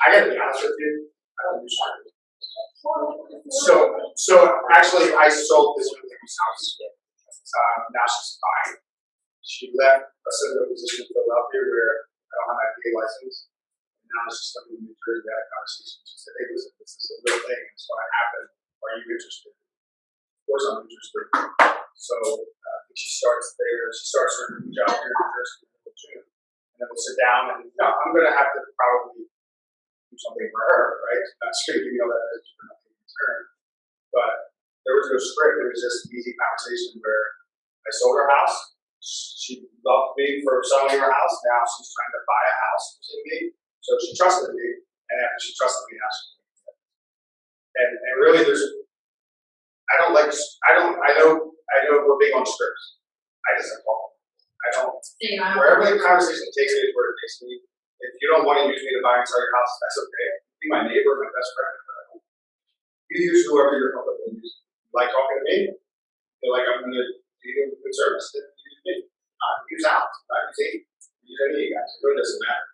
I gotta be honest with you. So actually, I sold this woman's house. Now she's buying. She left a similar position in Philadelphia where I don't have my PA license. And now she's coming to New Jersey. We had a conversation. She said, hey, listen, this is a real thing. It's going to happen. Are you interested? Of course I'm interested. So she starts there. She starts her new job here in New Jersey in June. And then we'll sit down and I'm going to have to probably do something for her, right? Not straight, you know, that is for nothing in return. But there was no script. It was just an easy conversation where I sold her house. She loved me for selling her house. Now she's trying to buy a house using me. So she trusted me. And after she trusted me, now she's doing it. And really I know we're big on scripts. I just don't follow. Wherever the conversation takes me is where it takes me. If you don't want to use me to buy and sell your house, that's okay. Be my neighbor, my best friend. You use whoever you're comfortable using. You like talking to me? Feel like I'm going to do you a good service? Then use me. Not use Alex. Not use Amy. Use any of you guys. It really doesn't matter.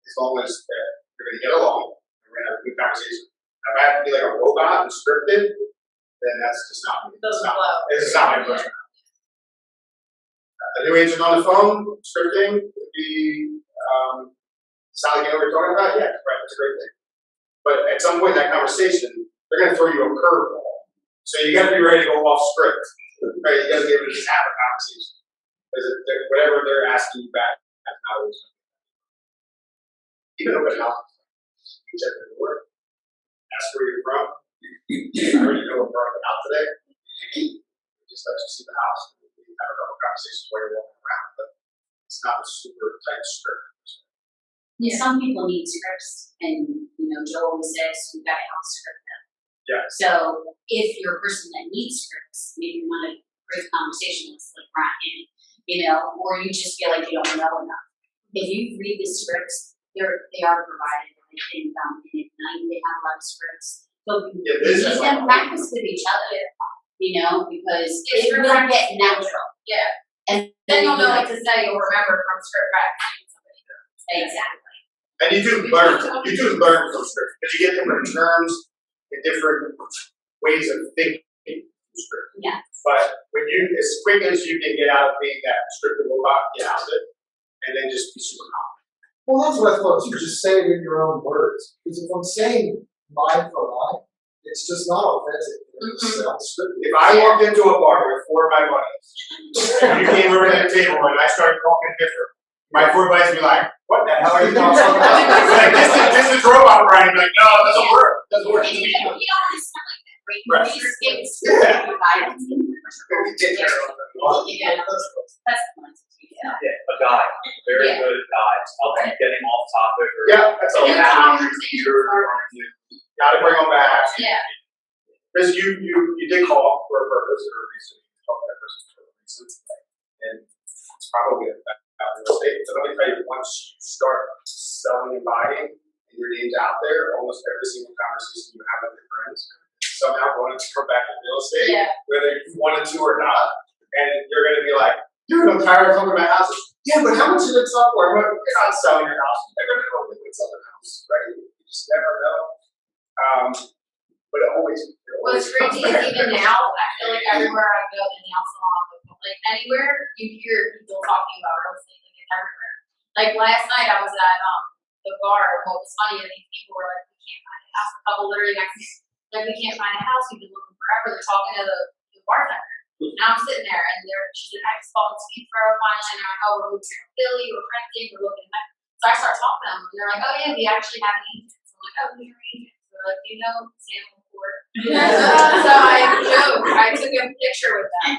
As long as you're going to get along, and we're going to have a good conversation. Now, if I have to be like a robot and scripted, then that's just not me. It doesn't flow. It's not my personality. A new agent on the phone, scripting would be sound like you know what we're talking about? Yeah, right, that's a great thing. But at some point in that conversation, they're going to throw you a curveball. So you got to be ready to go off script. Right? You got to be able to just have a conversation. Because whatever they're asking you back, that's not always going to be. Even open house, you check the door, ask where you're from. I already know we're going out today. Just let you see the house. You have a couple conversations while you're walking around, but it's not a super tight script. Yeah, some people need scripts, and Joe always says, we've got to help script them. Yeah. So if you're a person that needs scripts, maybe you want to create a conversation with like Ryan, you know, or you just feel like you don't know enough. If you read the scripts, they are provided, I think, in Ignite, they have a lot of scripts. So Yeah, you this just is can like- practice with each other, you know, because It's it your will practice. get natural. Yeah. And Then you'll know what to say, you'll remember from script practice. Exactly. And you do learn from script, because you get different terms and different ways of thinking from script. Yeah. But when you, as quick as you can get out of being that scripted robot, get out of it, and then just be super confident. Well, that's what I thought too, just say it in your own words, because if I'm saying line for line, it's just not authentic, it sounds scripted. If I walked into a bar with 4 of my buddies, and you came over to that table and I started talking different, my 4 buddies would be like, what the hell are you talking about? Like, this is robot Brian, be like, no, it doesn't work, it doesn't work. You don't want to sound like that, right? Right. You just get Yeah. guidance. Yeah. That's the one. Yeah. Yeah, a guide, very Yeah. good guide, help you getting off topic or. Yeah, that's all. You Yeah. have on your computer or on your. Gotta bring them back. Yeah. Because you did call for a purpose or a reason, you called that person for a reason, and it's probably about real estate. So let me tell you, once you start selling and buying, and your name's out there, almost every single conversation you have with your friends somehow wanted to come back to real estate, Yeah. whether you wanted to or not, and you're gonna be like, dude, I'm tired of talking about houses. Yeah, but how much did it sell for? I'm like, you're not selling your house. You never know if it's selling a house, right? You just never know. But it always. What's crazy is even now, I feel like everywhere I go, the nail salon, like anywhere, you hear people talking about real estate, like it's everywhere. Like last night, I was at the bar. What was funny is these people were like, "We can't find a house." A couple literally next to me, like, "We can't find a house. We've been looking forever." They're talking to the bartender. And I'm sitting there, and she's like, "I just called to speak for finally." And they're like, "Oh, we're moving to Philly. We're renting. We're looking." So I start talking to them, and they're like, "Oh yeah, we actually have an agent." So I'm like, "Oh, who's your agent?" So they're like, "Do you know Sam McCord?" So I joked. I took a picture with them.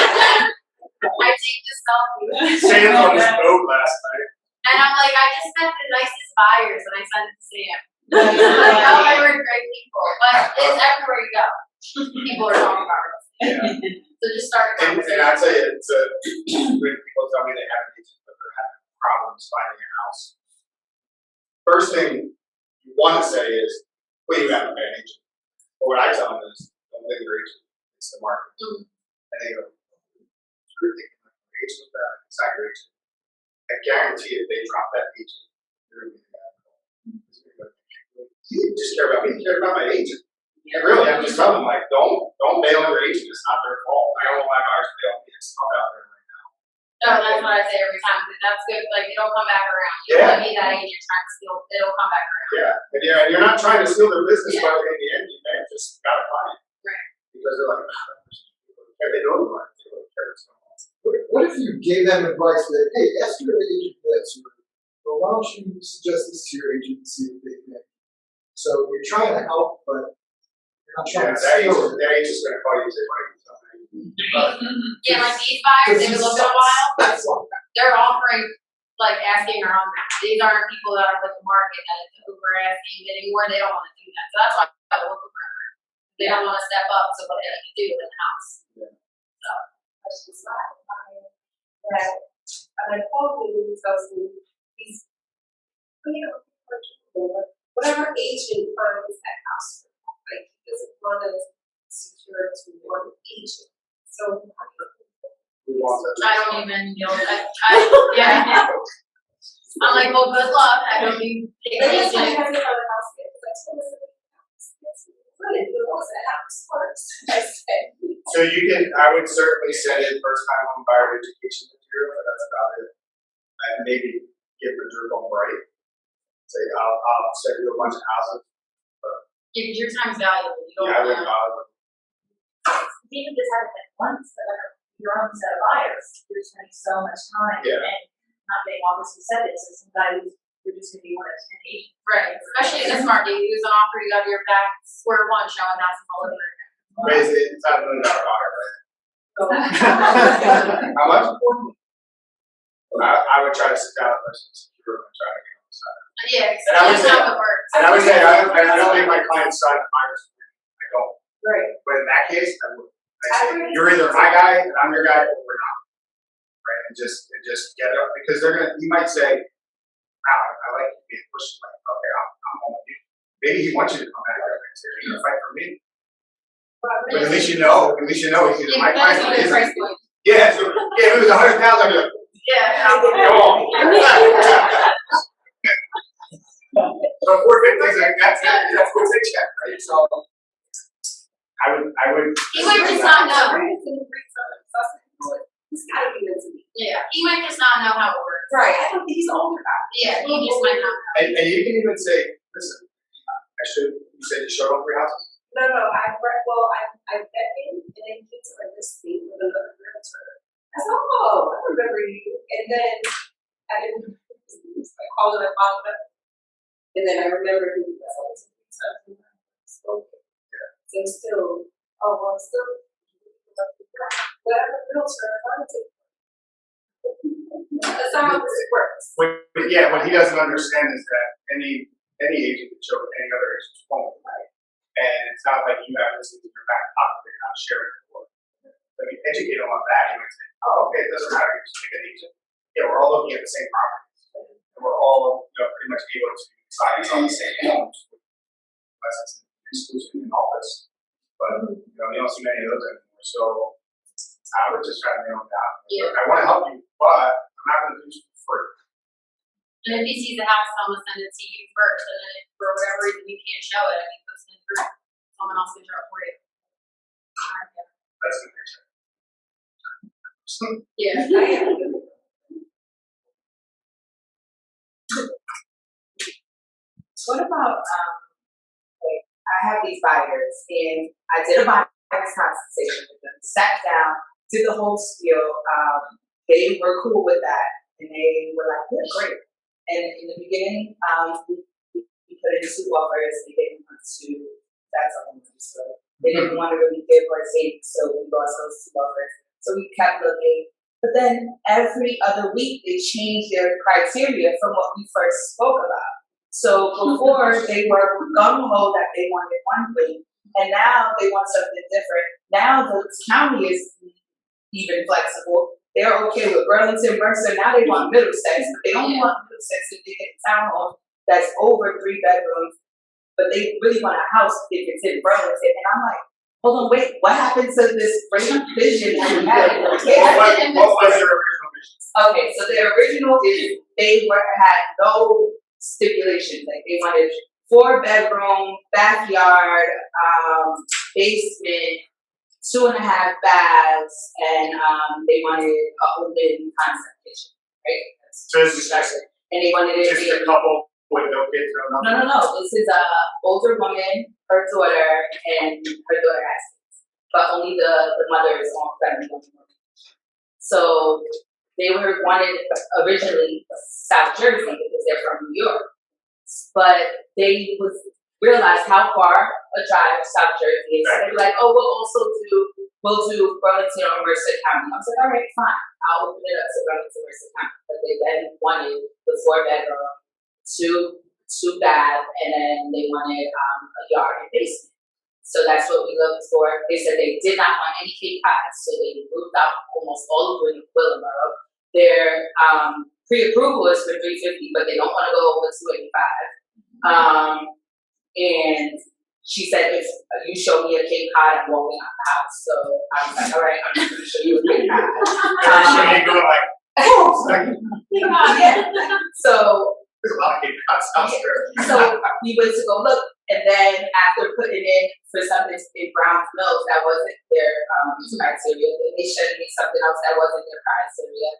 I take this selfie. Sam's on his boat last night. And I'm like, I just met the nicest buyers, and I sent it to Sam. Like, oh, they were great people. But it's everywhere you go. People are talking about real estate. So just start a And conversation. I tell you, it's when people tell me they have an agent, but they're having problems finding a house. First thing you want to say is, well, you have a bad agent. But what I tell them is, don't blame your agent, it's the market. And they go, screw thinking like your agent is bad, it's not your agent. I guarantee if they drop that agent, you're going to be bad. You just care about me, you care about my agent. And really, I'm just telling them, like, don't bail on your agent, it's not their fault. I don't want my buyers to bail on me, it's tough out there right now. So that's what I say every time, because that's good. Like, it'll come back around. You Yeah. want to be that agent trying to steal, it'll come back around. Yeah, and you're not trying to steal their business, but in the end, you may have just gotta find it. Right. Because they're like, they know the market, they don't care so much. What if you gave them advice that, hey, ask your agent this, or why don't you suggest this to your agent and see what they think? So you're trying to help, but you're not trying to steal it. That agent's gonna call you and say, why are you telling me? Yeah, like these buyers, they've been looking a while. That's all. They're offering, like, asking around. These aren't people that are with the market that is over asking anymore. They don't want to do that. So that's why I look forever. They don't want to step up to what they need to do in the house. I was just like, that, and I called him and tells me, he's, whatever agent finds that house, like, he doesn't want to secure it to one agent. So, We want that. I don't even deal with that. Yeah. I'm like, well, good luck. I don't need and that's why he agent. hasn't found a house yet, because I told him, good, he wants that house first. I said, So you can, I would certainly send in first time home buyer education material, but that's about it. And maybe give the drip on bright. Say, I'll send you a bunch of houses. Your time's valuable. You don't Yeah, I want wouldn't to. bother. Even just having like once, your own set of buyers, you're spending so much time Yeah. and not getting all this incentives, so sometimes you're just gonna be one of 10 agents. Right. Especially in this market, you lose an offer, you go to your back square one, showing houses all over. Basically, it's not $1 million buyer, right? oh, How much? I would try to sit down with them and secure and try to get them to side. Yeah, And I would that's say- how it works. And I would say, I don't make my clients sign the buyer's agreement, I don't. Right. But in that case, I would. I say, you're either my guy and I'm your guy, or we're not. Right, and just get it up, because he might say, wow, I like you being pushed, like, okay, I'm home with you. Maybe he wants you to come back there and say, you're gonna fight for me. But at least you know he's either my That's client or what the his. price point. Yeah, so, if it was 100,000, I'd be like, Yeah. go on. So 450 is like, that's a check, right? So I would. He might just not know. This gotta be meant to be. Yeah, he might just not know how it works. Right, I don't think he's older guy. Yeah, he just might not know. And you can even say, listen, you said you showed all 3 houses? No, I met him and then he to like this thing with another realtor. I said, oh, I remember you. And then I didn't, I called him, I followed up. And then I remember who he was. I was like, spoken. So still, whatever realtor I wanted to. That's not how this works. What he doesn't understand is that any agent can show any other agent's phone, right? And it's not like you have this in your back pocket, they're not sharing it for. Like you educate them on that, you might say, oh, okay, it doesn't matter, you just pick an agent. Yeah, we're all looking at the same properties. And we're all, pretty much able to sign on the same homes. Unless it's exclusive in office. But, we don't see many of those anymore. So I would just try to nail it down. Yeah. I want to help you, but I'm not going to do this for free. And if he sees the house, someone send it to you first, and then if for whatever reason you can't show it, I mean, post it through, someone else can show it for you. That's the picture. Yeah. What about, like, I have these buyers and I did a buyer's consultation with them, sat down, did the whole spiel. They were cool with that and they were like, yeah, great. And in the beginning, we put in 2 offers. They didn't want to, that's a whole other story. They didn't want to really give or take, so we lost those 2 offers. So we kept looking. But then every other week, they changed their criteria from what we first spoke about. So before they were gung-ho that they wanted one thing, and now they want something different. Now the county is even flexible. They're okay with Burlington, Mercer. Now they want Middlesex, but they only want Middlesex if they get a townhome that's over 3 bedrooms. But they really want a house if it's in Burlington. And I'm like, hold on, wait, what happened to this great vision that we had in the kids? What was your original vision? Okay, so the original is they had no stipulations. Like they wanted 4-bedroom, backyard, basement, 2.5 baths, and they wanted an open concept kitchen, right? So this is just And they wanted it to just be a couple with no kids or nothing? No. This is a older woman, her daughter, and her daughter has kids, but only the mother is on family. So they wanted originally South Jersey because they're from New York, but they realized how far a drive South Jersey is. So they were like, oh, we'll do Burlington or Mercer County. I was like, all right, fine, I'll open it up to Burlington, Mercer County. But they then wanted the 4-bedroom, 2 bath, and then they wanted a yard and basement. So that's what we looked for. They said they did not want any Cape Cods, so they moved out almost all of Willingboro. Their pre-approval is for $350, but they don't want to go over $285. And she said, if you show me a Cape Cod, I'm walking out the house. So I was like, all right, I'm just going to show you a Cape Cod. So you go like, yeah. So there's a lot of Cape Cods out there. So we went to go look, and then after putting in for something in Browns Mills that wasn't their criteria, then they showed me something else that wasn't their criteria,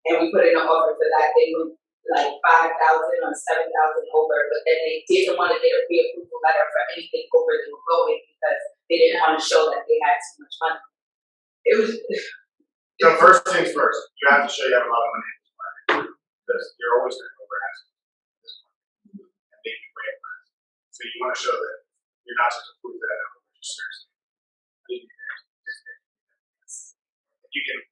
and we put in an offer for that. They moved like 5,000 or 7,000 over, but then they didn't want to get a pre-approval letter for anything over they were going because they didn't want to show that they had too much money. It was. So first things first, you have to show you have a lot of money in this market because you're always going to overask this market and make you way over. So you want to show that you're not just approved that number, but you're seriously. You can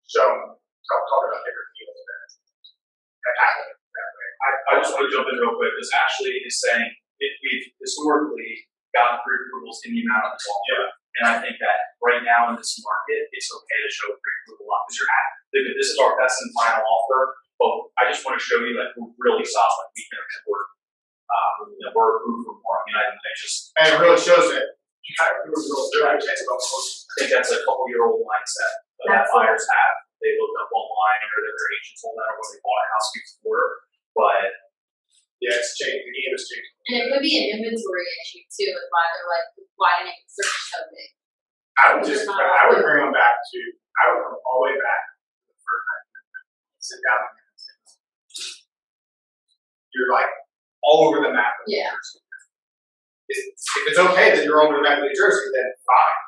show them, talk about different deals that happen that way. I I just want to jump in real quick, because Ashley is saying, we've historically gotten pre-approvals in the amount of the law. Yeah. And I think that right now in this market, it's okay to show a pre-approval lot, because this is our best and final offer, but I just want to show you that we're really solid, we can afford, we're approved for more, I just, And it really shows that you kind of, really chance about close. I think that's a couple-year-old mindset that buyers have. They looked up online or their agents told them, or when they bought a house before, but Yeah, it's changed, the game has changed. And it could be an inventory issue too, is why they're like, why didn't it search so big? I would bring them back to, I would come all the way back to the first time. Sit down with them and say, you're like all over the map of New Yeah. Jersey. If it's okay that you're all over the map of New Jersey, then fine.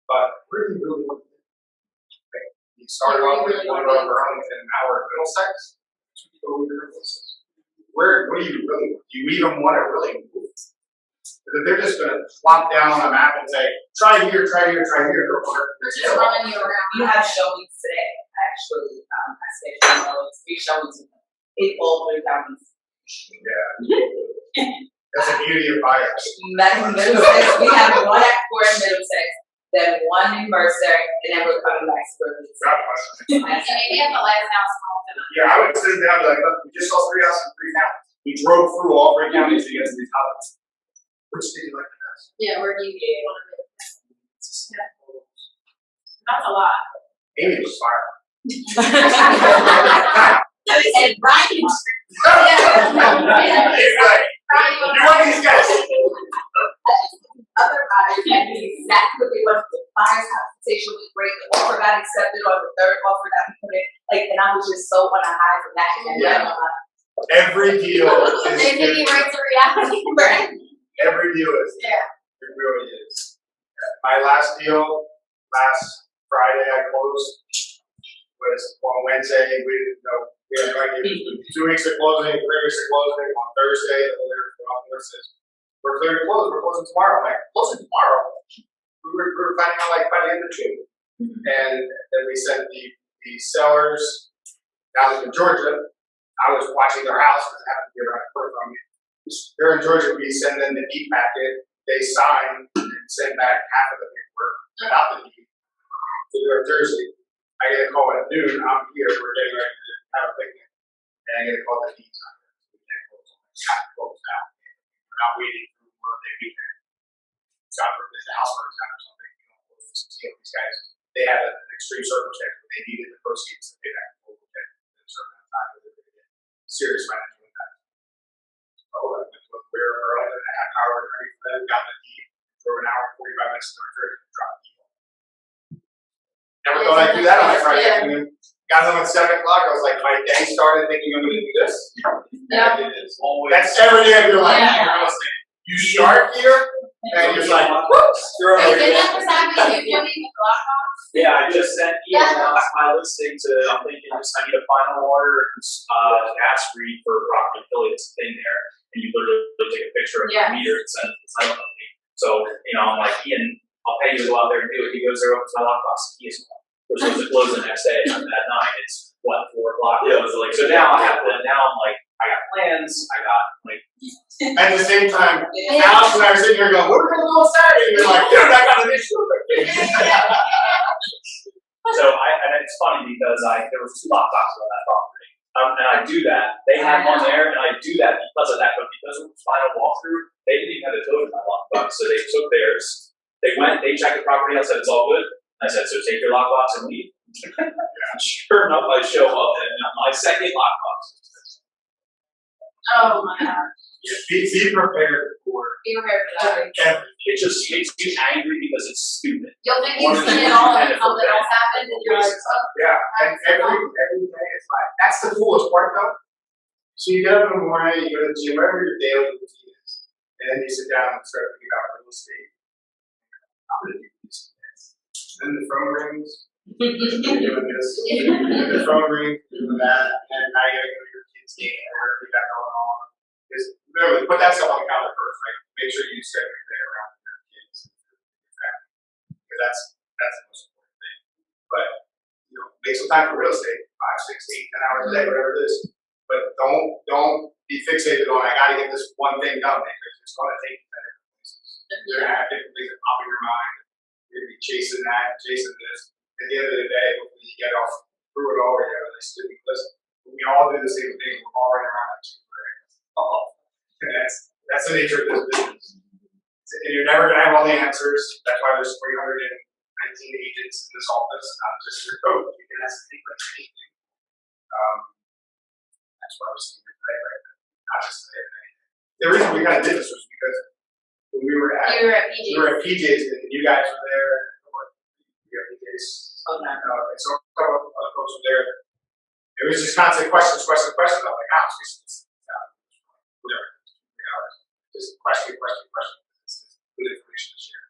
But where do you really want to be? Like, you started off with one over Arlington, now we're in Middlesex. Should you go over to Middlesex? What do you really want? Do you even want to really move? Because if they're just gonna plop down on a map and say, try here, They're just running you around. You have showings today, actually, I said, three showings, it all three counties. Yeah. That's the beauty of buyers. Middlesex, we have one at Fort in Middlesex, then one in Mercer, and then we're coming back to Brooklyn. And maybe at the last house, Yeah, I would sit down and be like, look, we just saw 3 houses in 3 counties. We drove through all 3 counties to get to these houses. Which did you like the best? yeah, where do you want to do? That's a lot. Amy was fire. And Brian. You want these guys? Other buyers had exactly what they wanted. The buyer's compensation was great. The offer got accepted on the third offer that we put in. And I was just so on a high from that. Yeah. Every deal is They give you right to reality. Every deal is. Yeah. It really is. My last deal, last Friday I closed, was on Wednesday. We had no idea. 2 weeks of closing, 3 weeks of closing. On Thursday, the lawyer from there says, we're clear to close. We're closing tomorrow. I'm like, closing tomorrow? We were planning on like by the end of June. And then we sent the sellers down in Georgia. I was watching their house because I happened to be around the corner from me. They're in Georgia. We send them the deed packet. They sign and send back half of the paperwork without the deed. So they're in Jersey. I get a call at noon. I'm here. We're getting ready to have a picnic. And I get a call that the deed's not there. So we can't close. We have to close now. We're not waiting for Monday weekend. God forbid the house burns down or something. You don't close this deal. These guys, they had an extreme circumstance where they needed the proceeds to pay back the whole debt in a certain amount of time. They're going to get serious financial impact. So I went to where earlier and I had power attorney for them, got the deed, drove an hour and 45 minutes to the church and dropped the deal. Never thought I'd do that on my Friday afternoon. Got home at 7 o'clock. I was like, my day started thinking I'm going to do this. Yeah. And it is always. That's every day of your life. Yeah. You start here, and you're like, whoops, you're over Did here. that just happen with you with the lockbox? yeah, I just sent my listing to, I'm thinking just, I need a final order, gas read for property affiliates in there, and you literally take a picture of the Yeah. meter and send it to the title company. So, I'm like, Ian, I'll pay you to go out there and do it. He goes there, opens my lockbox, the key is gone. We're supposed to close the next day, and that night, it's 4 o'clock. Yeah, so now I'm like, I got plans, I got like. At the same time, Alex and I are sitting here going, what are we going to do on Saturday? And you're like, get back on the next week. So and it's funny because there was 2 lockboxes on that property. And I do that. They had one there, and I do that because of that. But because of the final walkthrough, they didn't even have a code in my lockbox. So they took theirs. They went, they checked the property out, said it's all good. I said, so take your lockbox and leave. Sure enough, I show up and my second lockbox. Oh my gosh. Yeah, be prepared for Be prepared for that. everything. It just makes me angry because it's stupid. You'll think you've seen it all and something else happened and you're like, oh. Yeah, and every day it's like, that's the coolest part though. So you get up in the morning, you go to the gym, whatever your daily routine is, and then you sit down and start thinking about real estate. I'm gonna do this. Then the phone rings, you're doing this, the phone rings, you're doing that, and now you gotta go to your kids' game or whatever you got going on. Just literally put that stuff on the calendar first, right? Make sure you schedule your day around your kids and your family. Because that's the most important thing. But make some time for real estate, 5, 6, 8, 10 hours a day, whatever it is. But don't be fixated on, I gotta get this one thing done, because it's gonna take 10 different places. You're gonna have different things that pop in your mind, you're gonna be chasing that, chasing this. At the end of the day, hopefully you get off through it all, or you have a nice to listen. We all do the same thing, we're all running around like chicken eggs. And that's the nature of this business. And you're never gonna have all the answers, that's why there's 319 agents in this office, not just your coach, you can ask anybody anything. That's why we're sitting here today, right? Not just today, but anything. The reason we kind of did this was because when we were at PJ's and you guys were there, and we were at PJ's, and so a couple of other folks were there. It was just constant questions. I'm like, how is this? Whatever. Just question. It's good information to share.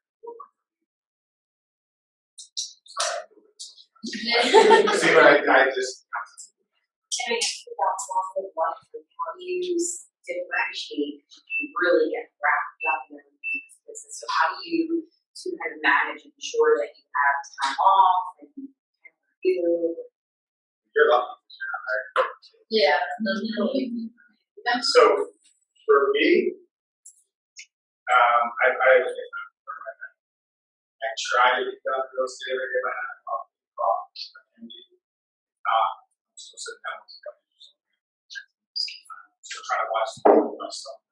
Sorry, see, but I just. Can I ask you about how do you differentiate, you can really get wrapped up in everything in this business, so how do you to kind of manage and ensure that you have time off and time for you? You're lucky. You're not married. Yeah. So for me, I always get time for my family. I try to get done real estate every day, but I'm still sitting down with the company or something. Still trying to watch myself.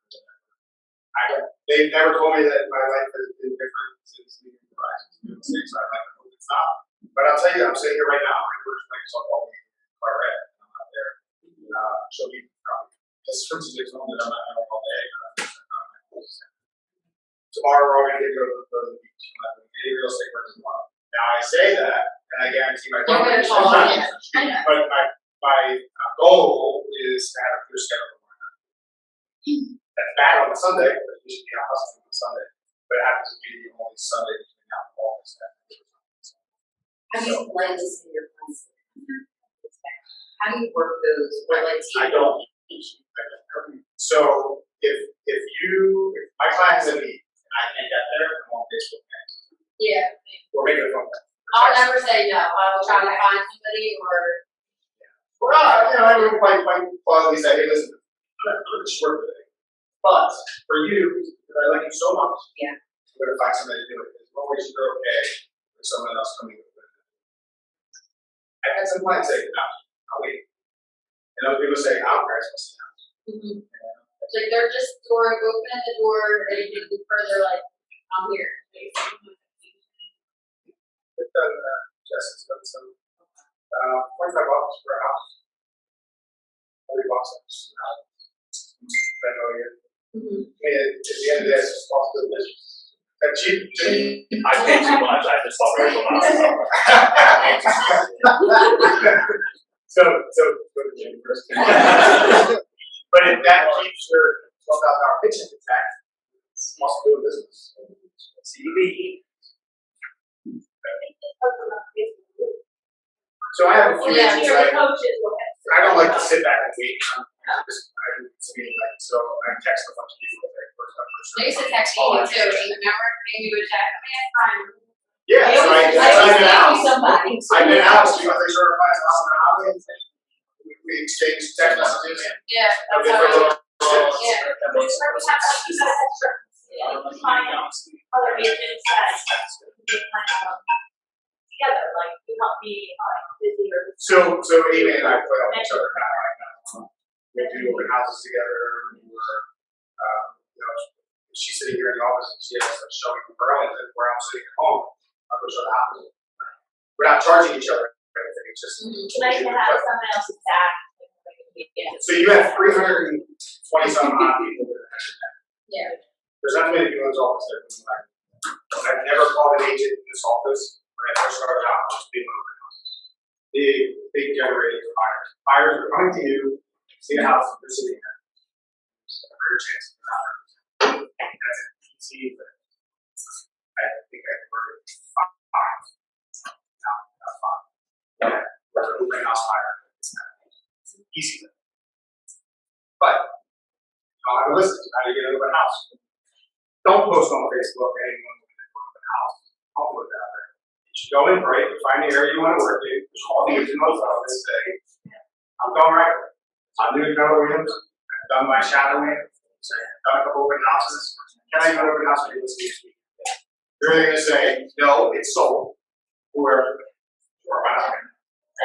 They've never told me that my life has been different since leaving the Horizons, so I like to hope it's not. But I'll tell you, I'm sitting here right now, my first Microsoft all week, car red, and I'm out there. She'll be probably just from today's home that I'm not out all day. Tomorrow we're all going to go to the beach. I'm not doing any real estate work tomorrow. Now I say that, and I guarantee my You're gonna call in. I know. but my goal is to have a clear schedule tomorrow night. That's bad on a Sunday, but you should be out hustling on Sunday. But it happens to be the only Sunday between now and fall. How do you blend this in your plans? How do you work those, or like I don't. So if my client's in need and I can't get there, I'm on Facebook. Yeah. Or make a phone call. I'll never say no. I will try to find somebody or. Well, I would quite quietly say, hey, listen, I'm not really sure today. But for you, because I like you so much, Yeah. I'm going to find somebody to do it. As long as you're okay with someone else coming with it. I've had some clients say, no, I'll wait. And other people say, I'll price myself. Mm-hmm. It's like they're just opening the door, ready to go further, like, I'm here. We've done, Jess has done some, 25 bucks for a house. 40 bucks a house. Mm-hmm. I mean, at the end of the day, it's just cost of business. That cheap. I pay too much, I just thought very well. So go to Jim first. But if that keeps your $12,000 kitchen intact, it's cost of business. CB. So I have a few Yeah, agents. I don't like to sit back and wait. So I text a bunch of people there first time. They used to text Amy too, remember? Amy would text me, it's fine. Yeah, so I've been out. Somebody. I've been out, so I think sure to find out. We exchanged text messages. Yeah, of that's how different I. little. Yeah. Other agents that together, like, you help me, busier. So Amy and I play off each other kind of right now. We do open houses together. She's sitting here in the office and she has a showing from Burlington where I'm sitting at home. I'll go show the house. We're not charging each other. It's just. It's nice to have someone else's back. So you have 320 some odd people that are that. Yeah. There's not many people in this office that are like. I've never called an agent in this office when I first started out, just being open houses. Big generators of buyers. Buyers are coming to you, see a house, they're sitting there. There's a rare chance of not. That's an easy thing. I think I converted 5. Not 5. Yeah. We're an open house buyer. It's easy thing. But I'm listening to how to get an open house. Don't post on Facebook anyone with an open house. I'll put that there. You should go in, right? Find the area you want to work in. Call the agent most office. Say, I'm going right. I'm doing Keller Williams. I've done my shadowing, so I've done a couple open houses. Can I do an open house for this week? They're gonna say, no, it's sold, or I'm not gonna.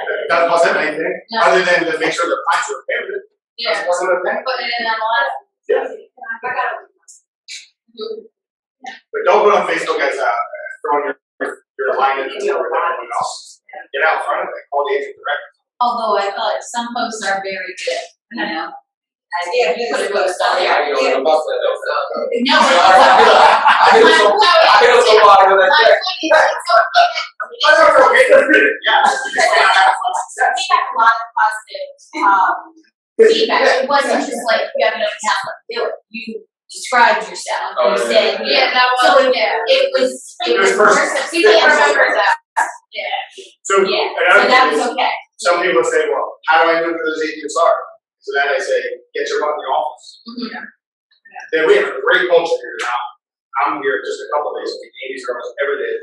It doesn't cost them anything, No. other than to make sure their clients are okay with it. Yeah, Doesn't cost them a penny. put it in MLS. Yeah. I got it. But don't go on Facebook as throwing your line in the with everyone else. Get out in front of it, call the agent directly. Although I thought some posts are very good, you know? As Yeah, you put a it's post on there. I go about that. No, I feel so bad when I check. I don't know, okay, that's good. Yeah. We got a lot of positive, feedback. It wasn't just like, you have enough talent to do it. You described yourself, Oh, you yeah. said, Yeah, that was, So yeah. it was It was personal. people Remember that. Yeah. So, Yeah, so another that thing was is, okay. some people say, well, how do I know who those agents are? So then I say, get your butt in the office. Mhm. Then we have a great culture here now. I'm here just a couple days a week. Amy's here almost every day.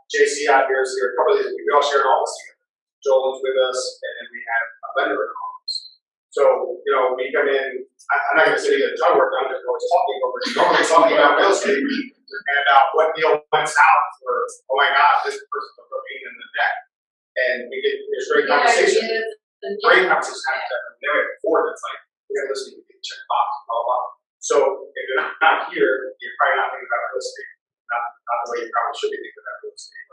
JC out here is here a couple days a week. We all share an office together. Joel's with us, and then we have a vendor in the office. So, you know, we come in, I'm not gonna say we get a ton of work done, because we're always talking, but we're normally talking about real estate and about what deal went south, or, oh my God, this person's a propane in the neck. And we get, there's great conversation. Great conversation happens. Then we have a board that's like, we're gonna listen, we can check the box, blah, blah, blah. So if you're not here, you're probably not thinking about real estate, not the way you probably should be thinking about real estate.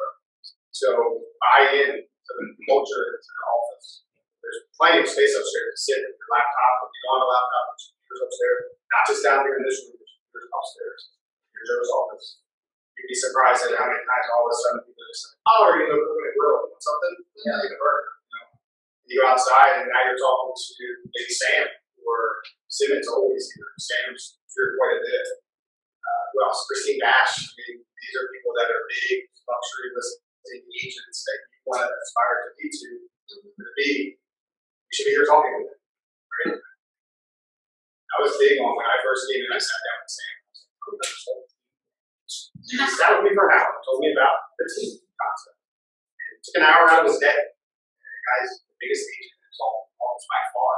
So buy in to the culture into the office. There's plenty of space upstairs to sit with your laptop, if you don't have a laptop, there's computers upstairs, not just down here in this room, there's computers upstairs. In Joe's office. You'd be surprised at how many times all of a sudden people just say, oh, are you gonna cook a grill? You want something? Yeah, like a burger. You go outside and now you're talking to maybe Sam or Simmons always here. Sam's here quite a bit. Who else? Christine Bash. I mean, these are people that are big luxury listing agents that you want to aspire to be to. You should be here talking to them. Right? I was big on when I first came in, I sat down with Sam. He sat with me for an hour and told me about the team concept. And it took an hour out of his day. The guy's the biggest agent in his office by far.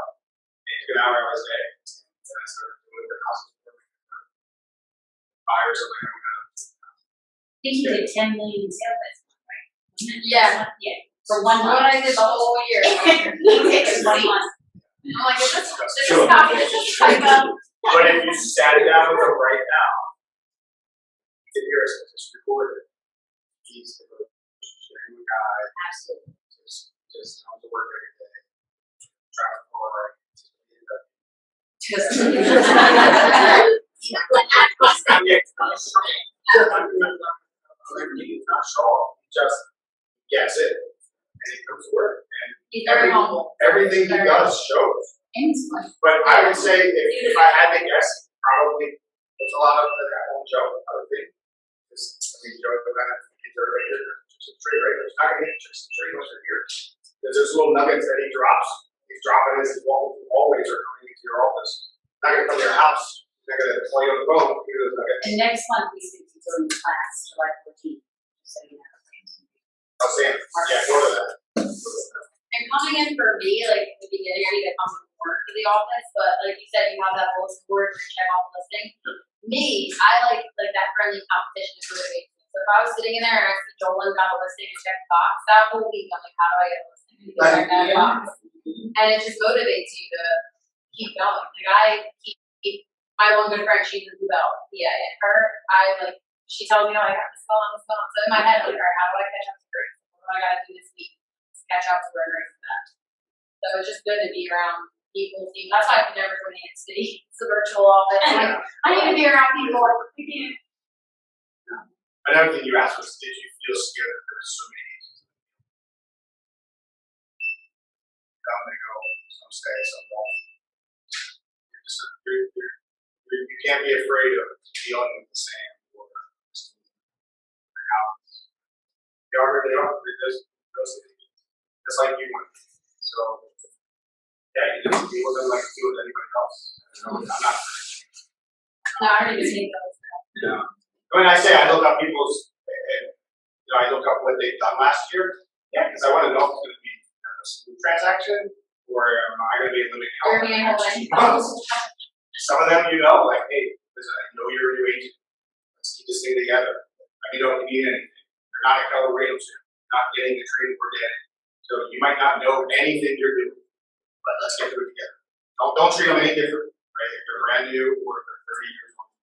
And it took an hour out of his day. And I started doing the houses for buyers or whatever. I think you did 10 million in sales last month, right? Yeah. Yeah, for 1 month. What I did the whole year. He did it 1 month. I'm like, is this copy, is this typo? But if you sat down with him right now, you can hear us just recorded. He's the most genuine guy. Absolutely. Just comes to work every day. Driving forward. He's not sure. He just gets it. And he comes to work. And He's very humble. everything he does shows. And it's fun. But I would say if I had to guess, probably there's a lot of that won't Joe, I would think. Joe kind of kids are right here, tricks and trade, right? There's not gonna be tricks and trade unless you're here. Because there's little nuggets that he drops. He's dropping his always are coming into your office. Not gonna come to your house. They're gonna call you on the phone, give you those nuggets. And next month, we should be doing class July 14th, so you know. I'll say, yeah, go to that. And coming in for me, like in the beginning, I need to come work to the office, but like you said, you have that bulletin board to check off the listing. Me, I like that friendly competition to motivate me. So if I was sitting in there and I see Joel got a listing and check the box, that whole week I'm like, how do I get a listing? You can check that box. And it just motivates you to keep going. Like I keep my one good friend, she's in Blue Belt, PA, and her, she tells me, oh, I got this going, this going. So in my head, I'm like, all right, how do I catch up to Grace? What do I gotta do this week to catch up to where Grace is at? So it's just good to be around people. That's why I could never go to New York City. It's a virtual office. Like, I need to be around people. I can't. Another thing you asked was, did you feel scared that there were so many agents? Come, they go, some stay, some won't. You can't be afraid of dealing with the same or houses. They are. They're just like you went. So, yeah, you just deal with them like you deal with anybody else. I'm not. No, I don't even think those. Yeah. When I say I look up people's, I look up what they've done last year. Yeah, because I want to know if it's going to be a smooth transaction or Or am I gonna be living in You're hell for the being next holding. 2 months? Some of them, like, hey, listen, I know you're a new agent. Let's keep this thing together. Let me know if you need anything. You're not a Keller Williams, you're not getting the training we're getting. So you might not know anything you're doing, but let's get through it together. Don't treat them any different, right? If they're brand new or if they're 30 years old.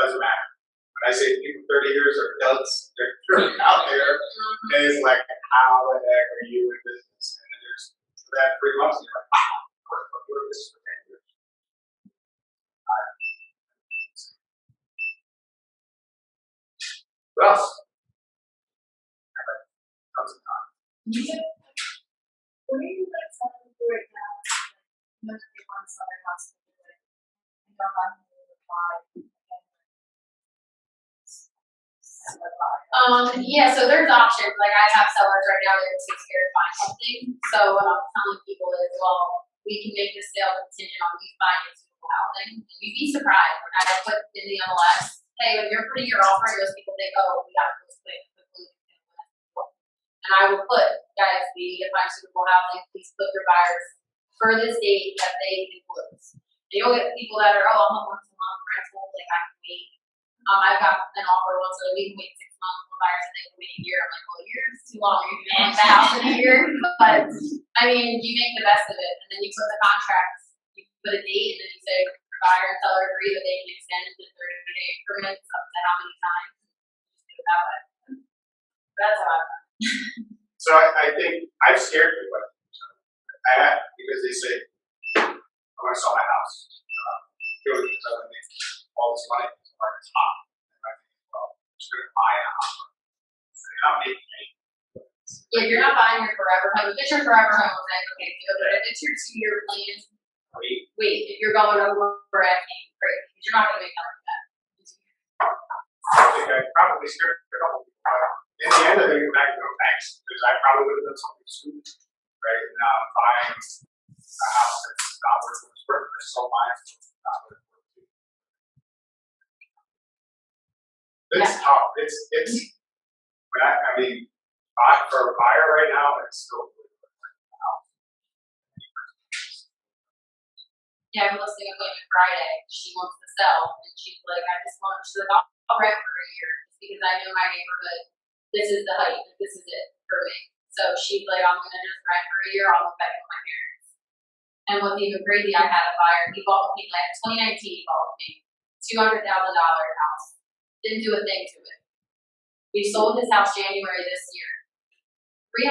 Doesn't matter. When I say people 30 years are adults, they're out there, and it's like, how the heck are you in business? And then there's that 3 months, and you're like, wow, we're in this for 10 years. What else? Tons of time. Where you like some people right now, most of the ones that are not so good, I don't want to reply. Yeah, so there's options, like I have sellers right now that are too scared to find something, so what I'm telling people is, well, we can make this sale contingent on you finding suitable housing, and you'd be surprised, when I put in the MLS, hey, when you're putting your offer, those people think, oh, we got this quickly, and I will put, guys, we need to find suitable housing, please put your buyers for this date that they can close. And you'll get people that are, oh, I'm a month-to-month rental, like I can wait. I've got an offer once that we can wait 6 months, one buyer said they can wait a year. I'm like, well, a year is too long. You're gonna want the house in a year. But I mean, you make the best of it, and then you put the contracts, you put a date, and then you say buyer and seller agree that they can extend it to 30-day increments up to how many times. Just do it that way. That's how I've done it. So I think I've scared people. I have, because they say, I want to sell my house. Because I want to make all this money. It's hot. And I think, well, I'm just going to buy a house. So you're not making any. Yeah, you're not buying your forever home. If it's your forever home, then okay, do it. But if it's your 2-year plan, wait, if you're going over asking, great, because you're not going to make money with that. I think I probably scared a couple people. But in the end, I think I'm back to go thanks, because I probably would have done something stupid, right? And now I'm buying a house that's not worth what it's worth. There's so much not worth it. It's tough. It's. I mean, for a buyer right now, it's still really good for the house. Yeah, I'm listing appointment Friday. She wants to sell, and she's like, I just want. She's like, I'll rent for a year just because I know my neighborhood. This is the height. This is it for me. So she's like, I'm gonna just rent for a year. I'll move back with my parents. And what's even crazy, I had a buyer. He bought with me like 2019. He bought with me $200,000 house. Didn't do a thing to it. We sold his house January this year.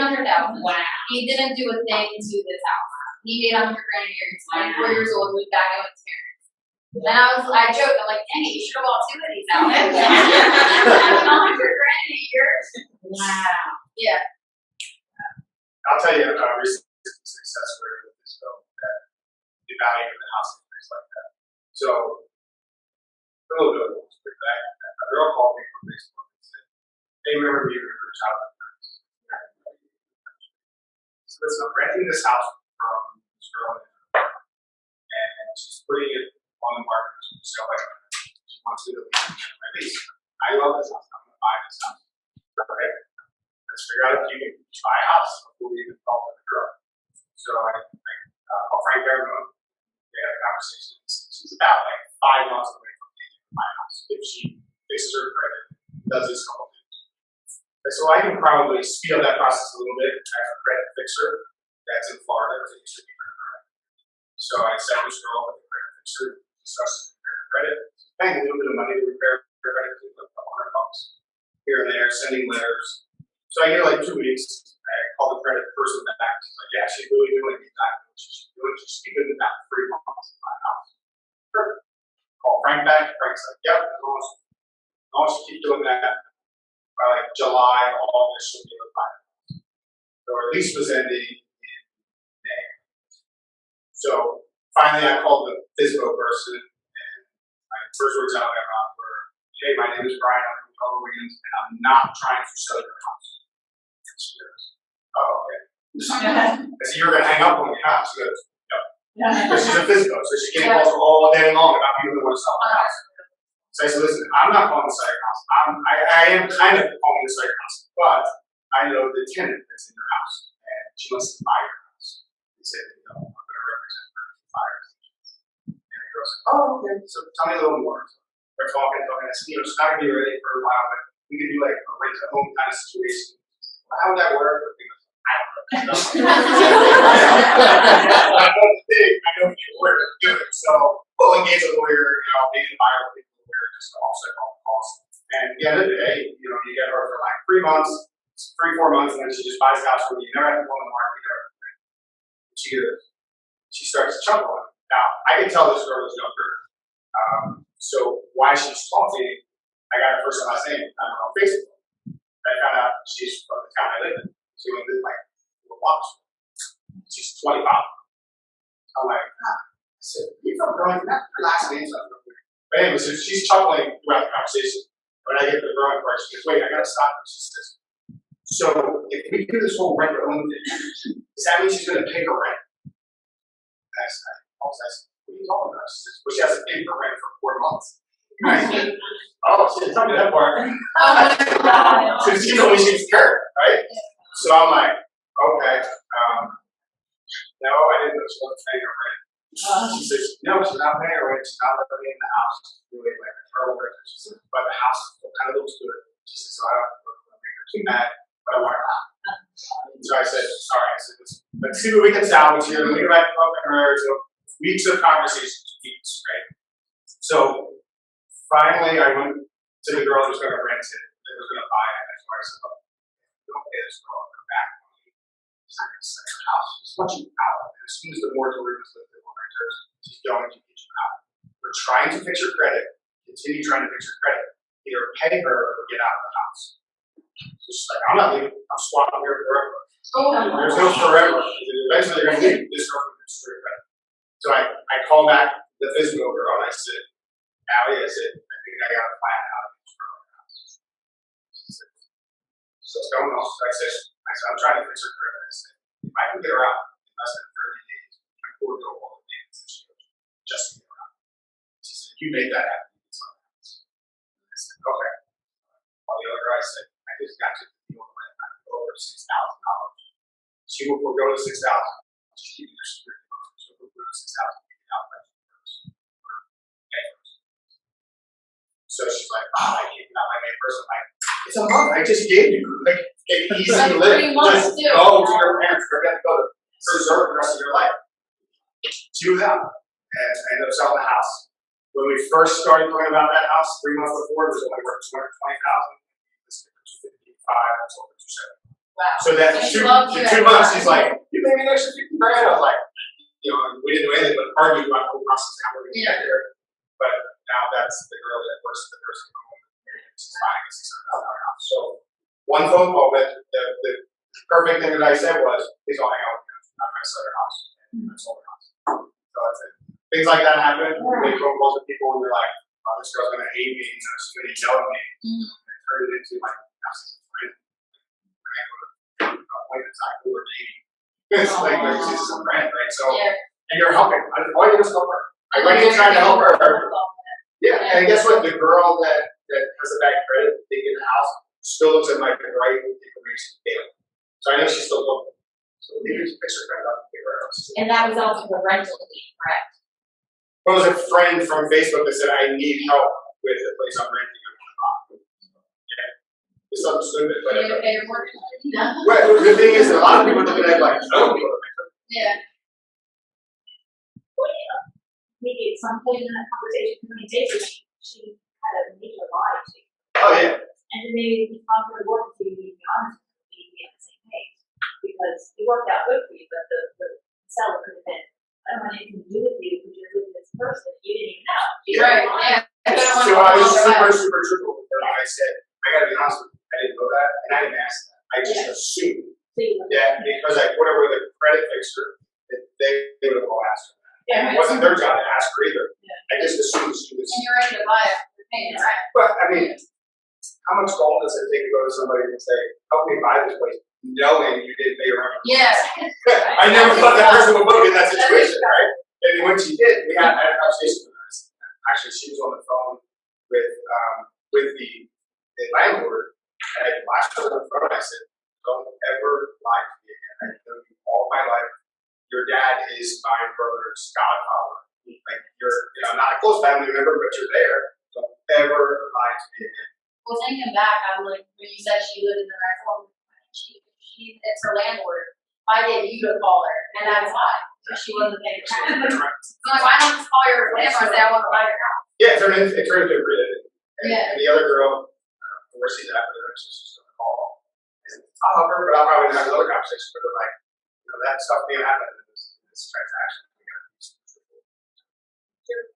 $300,000. Wow. He didn't do a thing to this house. He made $100,000 a year. He's 24 years old, moved back in with his parents. And I joked, I'm like, dang it, you should have bought 2 of these houses. $100,000 a year. Wow. Yeah. I'll tell you a recent success story with this film that the value of the house and things like that. So, a little bit of a quick back. A girl called me from Facebook and said, hey, remember you were childhood friends. So listen, I'm renting this house from this girl and she's putting it on the market for sale. She wants me to leave my lease. I love this house. I'm going to buy this house. Okay. Let's figure out if you can buy a house before we even talk to the girl. So I called Frank Bearmoon. We had a conversation. She's about like 5 months away from being in my house. If she fixes her credit, does these couple things. And so I can probably speed up that process a little bit. I have a credit fixer that's in Florida. It's a history credit. So I set this girl with a credit fixer, discussed repair credit, paying a little bit of money to repair her credit, like $200 here and there, sending letters. So I get like 2 weeks. I call the credit person back. She's like, yeah, she's really doing exactly what she should do. She's keeping about 3 months in my house. Perfect. Call Frank back. Frank's like, yep, as long as you keep doing that, by like July, August, she'll be able to buy it. So our lease was ending in May. So finally, I called the FSBO person, and my first words out of my mouth were, hey, my name is Brian, I'm from Keller Williams, and I'm not trying to sell your house. And she goes, oh, okay. I said, you're going to hang up on your house. She goes, no. Because she's a FSBO, so she can't calls all day long about people who want to sell the house. So I said, listen, I'm not calling the site house. I am kind of calling the site house, but I know the tenant that's in your house, and she wants to buy your house. He said, I'm going to represent her for fire agents. And the girl's like, oh, okay, so tell me a little more. So we're talking, I said, she's not going to be ready for a while, but we could do like a rent-to-own kind of situation. Well, how would that work? I don't know. I know the lawyer to do it, so we'll engage a lawyer, maybe the buyer will be a lawyer just to offset all the costs. And at the end of the day, you get her for like 3 months, 3-4 months, and then she just buys the house from you. You never have to go on the market, you never have to pay. She starts chuckling. Now, I can tell this girl is younger. So why she's talking, I got her first and last name on Facebook. I found out she's from the town I live in. She only lived like 4 blocks. She's 25. I'm like, I said, you're from Burlington? Her last name's not real weird. But anyway, so she's chuckling throughout the conversation. When I get to the growing part, she goes, wait, I gotta stop her. She says, so if we do this whole rent to own thing, does that mean she's gonna pay her rent? And I said, what are you talking about? She says, well, she hasn't paid her rent for 4 months. And I said, oh, she didn't tell me that part. So she told me she's scared, right? So I'm like, okay, no, I didn't know she wasn't paying her rent. She says, no, she's not paying her rent, she's not living in the house, she's doing like a terrible rent. She said, but the house kind of looks good. She said, so I don't make her too mad, but I want her out. So I said, all right, so let's see what we can salvage here. Let me go back and talk to her. So weeks of conversations, right? So finally, I went to the girl who's going to rent it, that was going to buy it. That's why I said, look, you don't pay this girl her back money. She's not going to sell her house. She's want you out. And as soon as the moratorium is lifted on renters, she's going to get you out. We're trying to fix your credit. Continue trying to fix your credit. Either pay her or get out of the house. So she's like, I'm not leaving. I'm squatting here forever. There's no forever. Eventually, they're going to leave. This girl can destroy your credit. So I called back the physical girl and I said, Allie, I said, I think I got a plan how to fix her house. She said, so what's going on? So I said, I'm trying to fix her credit. I said, if I can get her out in less than 30 days, I can forego all the payments that she owes just to get her out. She said, you made that happen. I said, okay. While the other guy said, I just got to the deal with my over $6,000. She will forego the $6,000. She's keeping her security money. She'll forego the $6,000 to get out by the first. So she's like, I can't get out my May 1st. I'm like, it's a month. I just gave you like an easy Like live. 3 months, Just too. go to your parents. You're going to go to preserve the rest of your life. She was out, and I ended up selling the house. When we first started talking about that house 3 months before, it was only worth $220,000. This was $255. I sold it for $270. Wow. So that So she 2 loved you the 2 at months, that she's like, you made me an extra $50,000. I was like, we didn't do anything but argue about the whole process of how we're going to get there. But now that's the girl that works at the nursing home. She's buying a $600,000 house. So one phone call, but the perfect thing that I said was, please don't hang out with me. I'm not going to sell your house. And I sold her house. So that's it. Things like that happen. You make phone calls with people and you're like, oh, this girl's going to hate me. She's going to yell at me. And I turned it into like, now she's a friend. When I go to appointments, I go to dating. It's like, she's just a friend, right? So, and you're helping. All you do is help her. I went in trying to help her. Yeah, and guess what? The girl that has the bad credit, they get the house, still looks at my right information daily. So I know she's still looking. So maybe just fix her credit up and figure out. And that was also the rental lead, correct? Well, it was a friend from Facebook that said, I need help with the place I'm renting. I want to buy. Yeah. It's something stupid, but. You pay your mortgage? Well, the thing is, a lot of people look at it like, I don't know. Yeah. Maybe at some point in that conversation, because I mean, Daisy, she had a major lie too. Oh, yeah. And then maybe we talk to the work to be honest, be on the same page. Because it worked out good for you, but the seller could have been, I don't want anything to do with you because you're with this person you didn't even know. Right, yeah. So I was super truthful with her. I said, I gotta be honest with you, I didn't know that, and I didn't ask that. I just assumed that because I put her with a credit fixer, that they would have all asked her that. Yeah, It wasn't their job to ask her either. Yeah. I just assumed she was. And you're ready to buy it, you're paying it, right? But I mean, how much gold does it take to go to somebody and say, help me buy this place, knowing you didn't pay your rent? Yeah. I never thought that person would look in that situation, right? And when she did, I had a conversation with her. Actually, she was on the phone with the landlord, and I flashed her on the phone. I said, go is my brother's godfather. Like, you're, not a close family member, but you're there. Don't ever lie to me again. Well, thinking back, I'm like, when you said she lived in the rental, it's her landlord. I get you to call her, and that's why, because she wasn't paying rent. I'm like, why not just call your landlord and say, I want to buy your house? Yeah, it turned into agreement. Yeah. And the other girl, where she's at, but she's just gonna call. And I'll help her, but I'll probably have another conversation with her, like, that stuff may happen in this transaction. We gotta be super careful.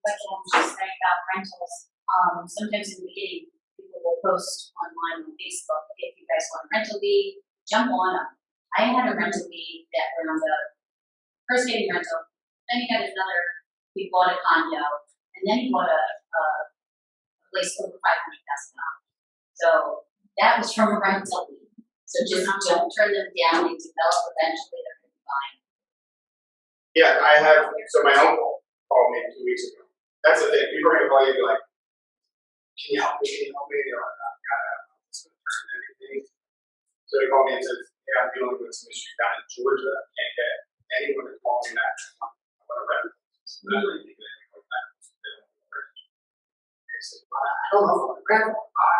Like I was just saying about rentals, sometimes in the beginning, people will post online on Facebook, if you guys want a rental lead, jump on them. I had a rental lead that round up, first getting rental, then he got another, we bought a condo, and then he bought a place over $500,000. So that was from a rental lead. So just don't turn them down, they develop eventually, they're gonna be buying. Yeah, I have, so my uncle called me 2 weeks ago. That's the thing, people are gonna call you and be like, can you help me, You're like, I don't know, it's gonna turn into anything. So he called me and said, yeah, I'm dealing with some issues down in Georgia, I can't get anyone to call me back, I want to rent. So that's what you can get anyone back. And he said, I don't know, I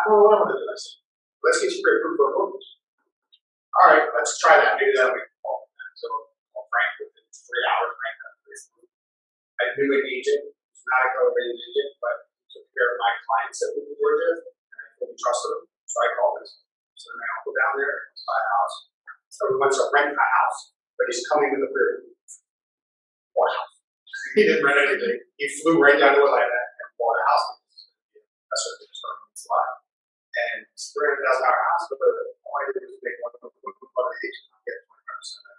don't know what I'm gonna do. I said, let's get you pre-approved for a mortgage. All right, let's try that, maybe that'll make a call. So I'll Frank within 3 hours, Frank got pre-approved. I knew an agent, who's not a co-rated agent, but took care of my clients that moved to Georgia, and I fully trusted him, so I called him. So my uncle down there, let's buy a house. So he wants to rent a house, but he's coming with a pre-approval. Wow. He didn't rent anything. He flew right down to Atlanta and bought a house. That's what they just started to fly. And it's $300,000 house, but all I did was make one agent, I'll get 25% of that.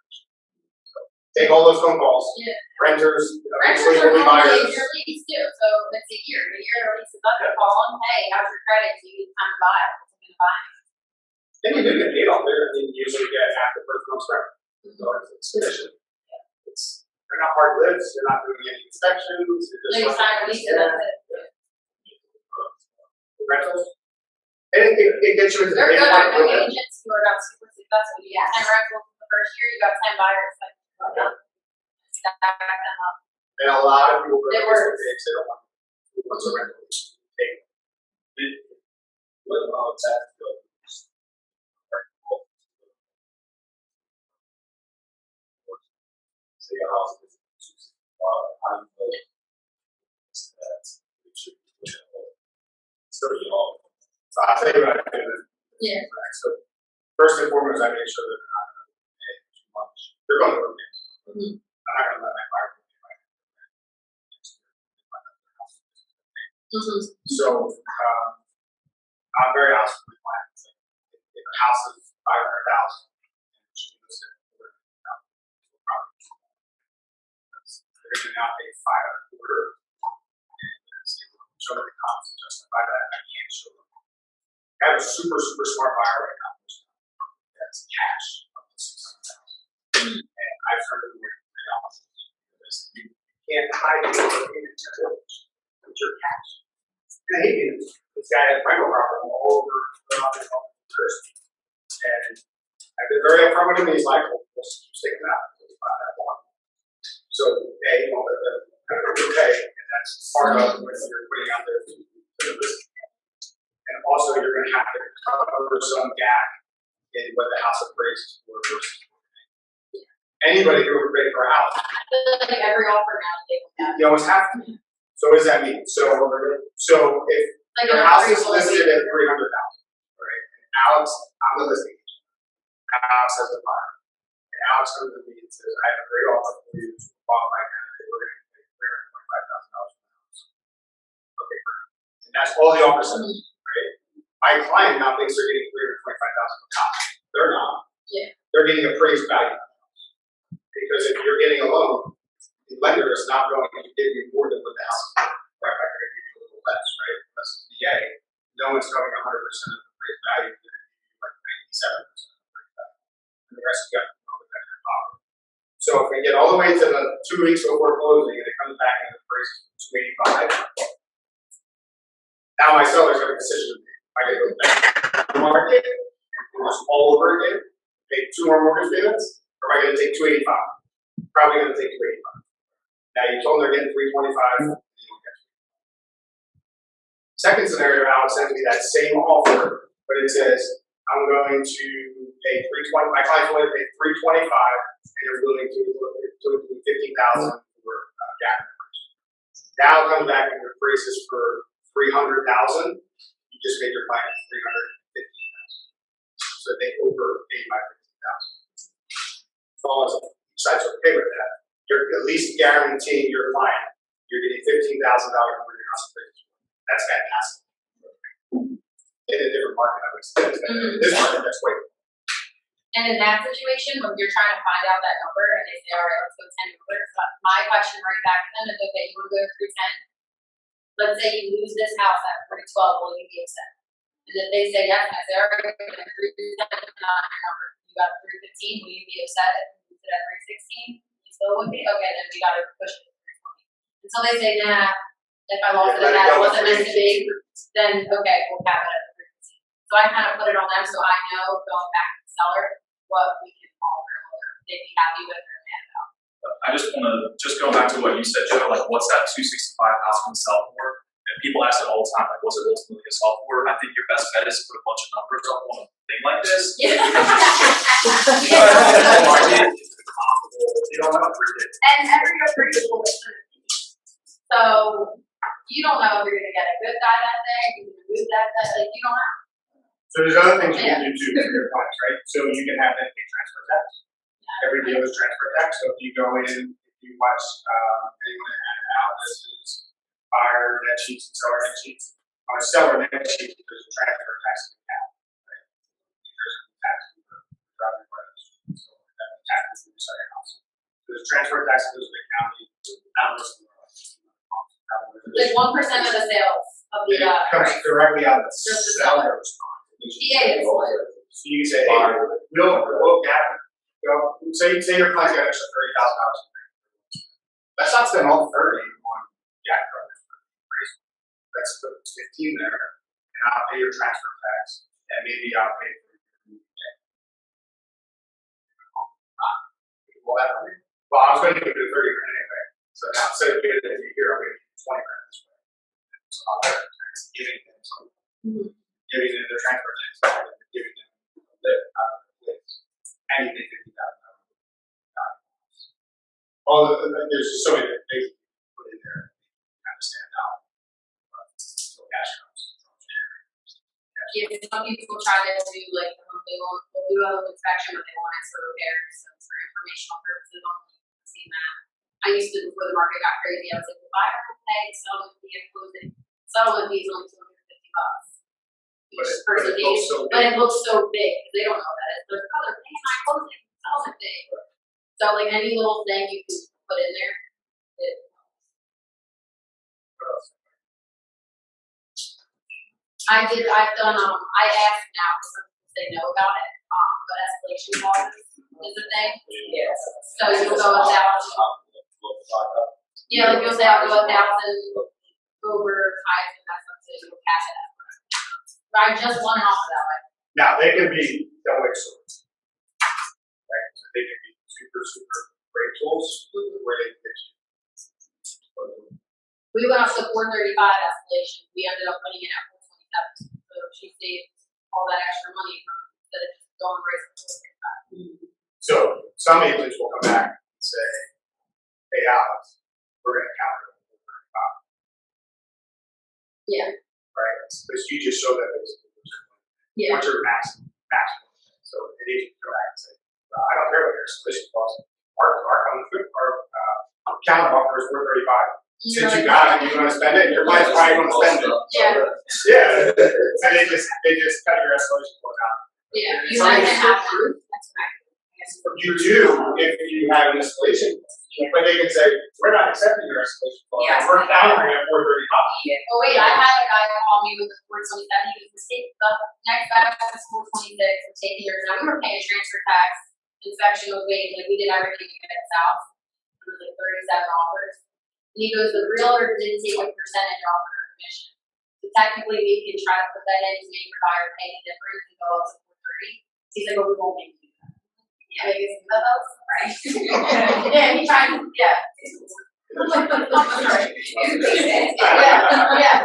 So take all those phone calls. Yeah. Renters, Renters are will be normally buyers. your lease too, so it's a year the lease is up, you call them, hey, how's your credit, do you need time to buy, what's it gonna buy? And you do get paid off there, I mean, you usually get after the first month's rent. So it's commission. They're not hard lives, they're not doing any inspections, they're They just. sign a lease and that's it. Rentals. And it gets you into the They're big good, part I know of it. agents who are not super successful, you get 10 rentals the first year, you got 10 buyers, like, stack them up. And a lot of people go It to works. they don't want, who wants a rental, take. What about tax bills? Say your house is how do you know that's So, so I'll tell you what I do. Yeah. So first and foremost, I make sure that they're not going to pay too much. They're going to work it. Mhm. I'm not going to let my buyer pay my So I'm very honest with my clients. If a house is $500,000, it should be listed at $400,000. They're going to now pay $500 a quarter. And say, show me the comps to justify that. I can't show them. I have a super smart buyer right now. That's cash up to $600,000. And I've turned it away from the office. You can't hide your payment to mortgage with your cash. And I hate it. This guy had rental property all over the Jersey. And I've been very upfront with him, and he's like, well, let's just take it out. Let's buy that one. So, A, you won't let them pay, and that's part of what you're putting out there to the list. And also, you're going to have to cover some gap in what the house appraises for versus anybody who would pay for a house. I feel like every offer now, they will have. You almost have to. So what does that mean? So if Like your an house is appraisal listed fee. at $300,000, right? And Alex, I'm the listing agent. Alex has the buyer. And Alex comes to me and says, I have a great offer for you to qualify candidate. We're going to pay $325,000 for the house. Okay, great. And that's all the offer says, right? My client now thinks they're getting $325,000 per house. They're not. Yeah. They're getting appraised value. Because if you're getting a loan, the lender is not going to give you more than what the house is worth. Right? They're going to give you a little less, right? Unless it's VA. No one's covering 100% of the appraised value. They're going to give you like 97% of the appraised value. And the rest you have to know that you're pocket. So if we get all the way to the 2 weeks before closing and it comes back and the price is $285, now my seller's got a decision to make. I gotta go back to the market and do this all over again, pay 2 more mortgage payments, or am I gonna take 285? Probably gonna take 285. Now, you told them they're getting 325, you don't get 325. Second scenario, Alex sends me that same offer, but it says, I'm going to pay 320, my client's willing to pay 325, and you're willing to do 15,000 for gap coverage. Now it comes back and increases for 300,000, you just made your client 315,000. So they overpaid by 15,000. As long as each side's okay with that, you're at least guaranteeing your client you're getting $15,000 for your house appraisal. That's fantastic. In a different market, I would say. In this market, that's great. And in that situation, when you're trying to find out that number and they say, all right, let's go 10 over, so my question right back to them is, okay, you want to go to 310? Let's say you lose this house at 312, will you be upset? And if they say yes, and I say, all right, 310 is not your number. You got 315, will you be upset if you lose it at 316? You still would be? Okay, then we got to push it to 320. Until they say, nah, if I lost it at that, it wasn't meant to be, then okay, we'll cap it at 315. So I kind of put it on them so I know going back to the seller what we can offer, whether they'd be happy with or mad about. I just want to go back to what you said, Joe. Like, what's that 265 house going to sell for? And people ask it all the time. Like, what's it ultimately going to sell for? I think your best bet is to put a bunch of numbers up on a thing like this. Yeah. You don't know. And every appraisal is different. So you don't know if you're gonna get a good guy that day, you're gonna lose that day, like you don't know. So there's other things you can do too for your clients, right? So you can have them pay transfer tax. Every deal is transfer tax. So if you go in, if you watch anyone at analysis, buyer net sheets and seller net sheets, on a seller net sheet, there's a transfer tax account, right? There's a tax for driving credits. So that tax is sell your house. There's transfer tax that goes to the county, analysis. Like 1% of the sales of the It comes directly out of the Just the seller. seller's Yeah, it's what. So you can say, hey, we'll gap, say your client's got extra $30,000. Let's not spend all 30 on gap coverage. Let's put 15 there, and I'll pay your transfer tax, and maybe I'll pay for your well, I was going to give you 30 grand anyway. So now instead of giving it to you here, I'm going to give you 20 grand this way. So I'll giving them something. Giving them the transfer tax, giving them the anything $50,000. There's just so many things you can put in there to kind of stand out. So cash comes. Yeah, some people try to do like they'll do a home inspection, but they want it for repairs, so it's for informational purposes only. I've seen that. I used to, before the market got crazy, I was like, the buyer will pay settlement fee and closing. Settlement fee is only $250. But it looks so big because they don't know that it's there's other thing in my closing settlement fee. So like any little thing you can put in there, it helps. I've done I asked now for some people say no about it, but escalation clauses is a thing. Yes. So you'll go 1,000. Yeah, like you'll say I'll go 1,000 over highs and that's up to you'll cash it out. But I just want it off that way. Now, they can be double-edged swords. Right? So they can be super, super great tools where they can get you. We went up to 435 escalation. We ended up putting it at 427. So she saved all that extra money from instead of just going right to 435. So some agents will come back and say, hey, Alex, we're going to counter it at 435. Yeah. Right? Because you just show that it's Yeah. what's your maximum. So an agent can go back and say, I don't care what your escalation clause is. Our counter offer is 435. Since you got it, you're going to spend it, your client's probably going to spend it. Yeah. Yeah. So they just cut your escalation clause out. Yeah. You might have proof. That's what I guess. You do if you have an escalation, but they can say, we're not accepting your escalation clause. Yeah. We're countering at 435. Oh wait, I had a guy call me with a 427. He was the next batch was 426. We're taking yours. Now we were paying transfer tax. Inspection was waiting. Like we did everything to get it south. It was like 37 offers. And he goes, the realtor did take a percentage off her commission. So technically we can try to put that in to make your buyer pay the difference and go up to 430. He's like, well, we won't make you do that. Yeah, maybe it's those, right? Yeah, he tried, yeah. Sorry. Yeah.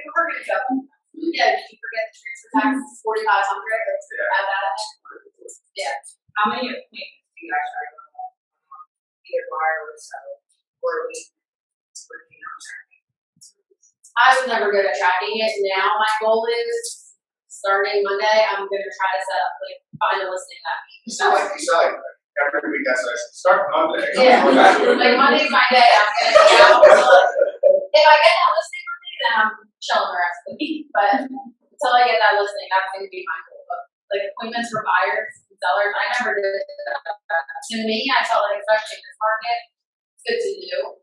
We're gonna go. Yeah, did you forget the transfer tax, 4,500, let's add that in. Yeah. How many appointments do you guys try to go on? Either wireless or we working on tracking? I was never good at tracking it. Now my goal is, starting Monday, I'm gonna try to set up, like, find a listing that week. You sound like every week that's like, start Monday. Yeah, like Monday's my day, I'm gonna get out. If I get that listing Monday, then I'm chilling the rest of the week, but until I get that listing, that's gonna be my goal. But like appointments for buyers and sellers, I never did that. To me, I felt like, especially in this market, it's good to do.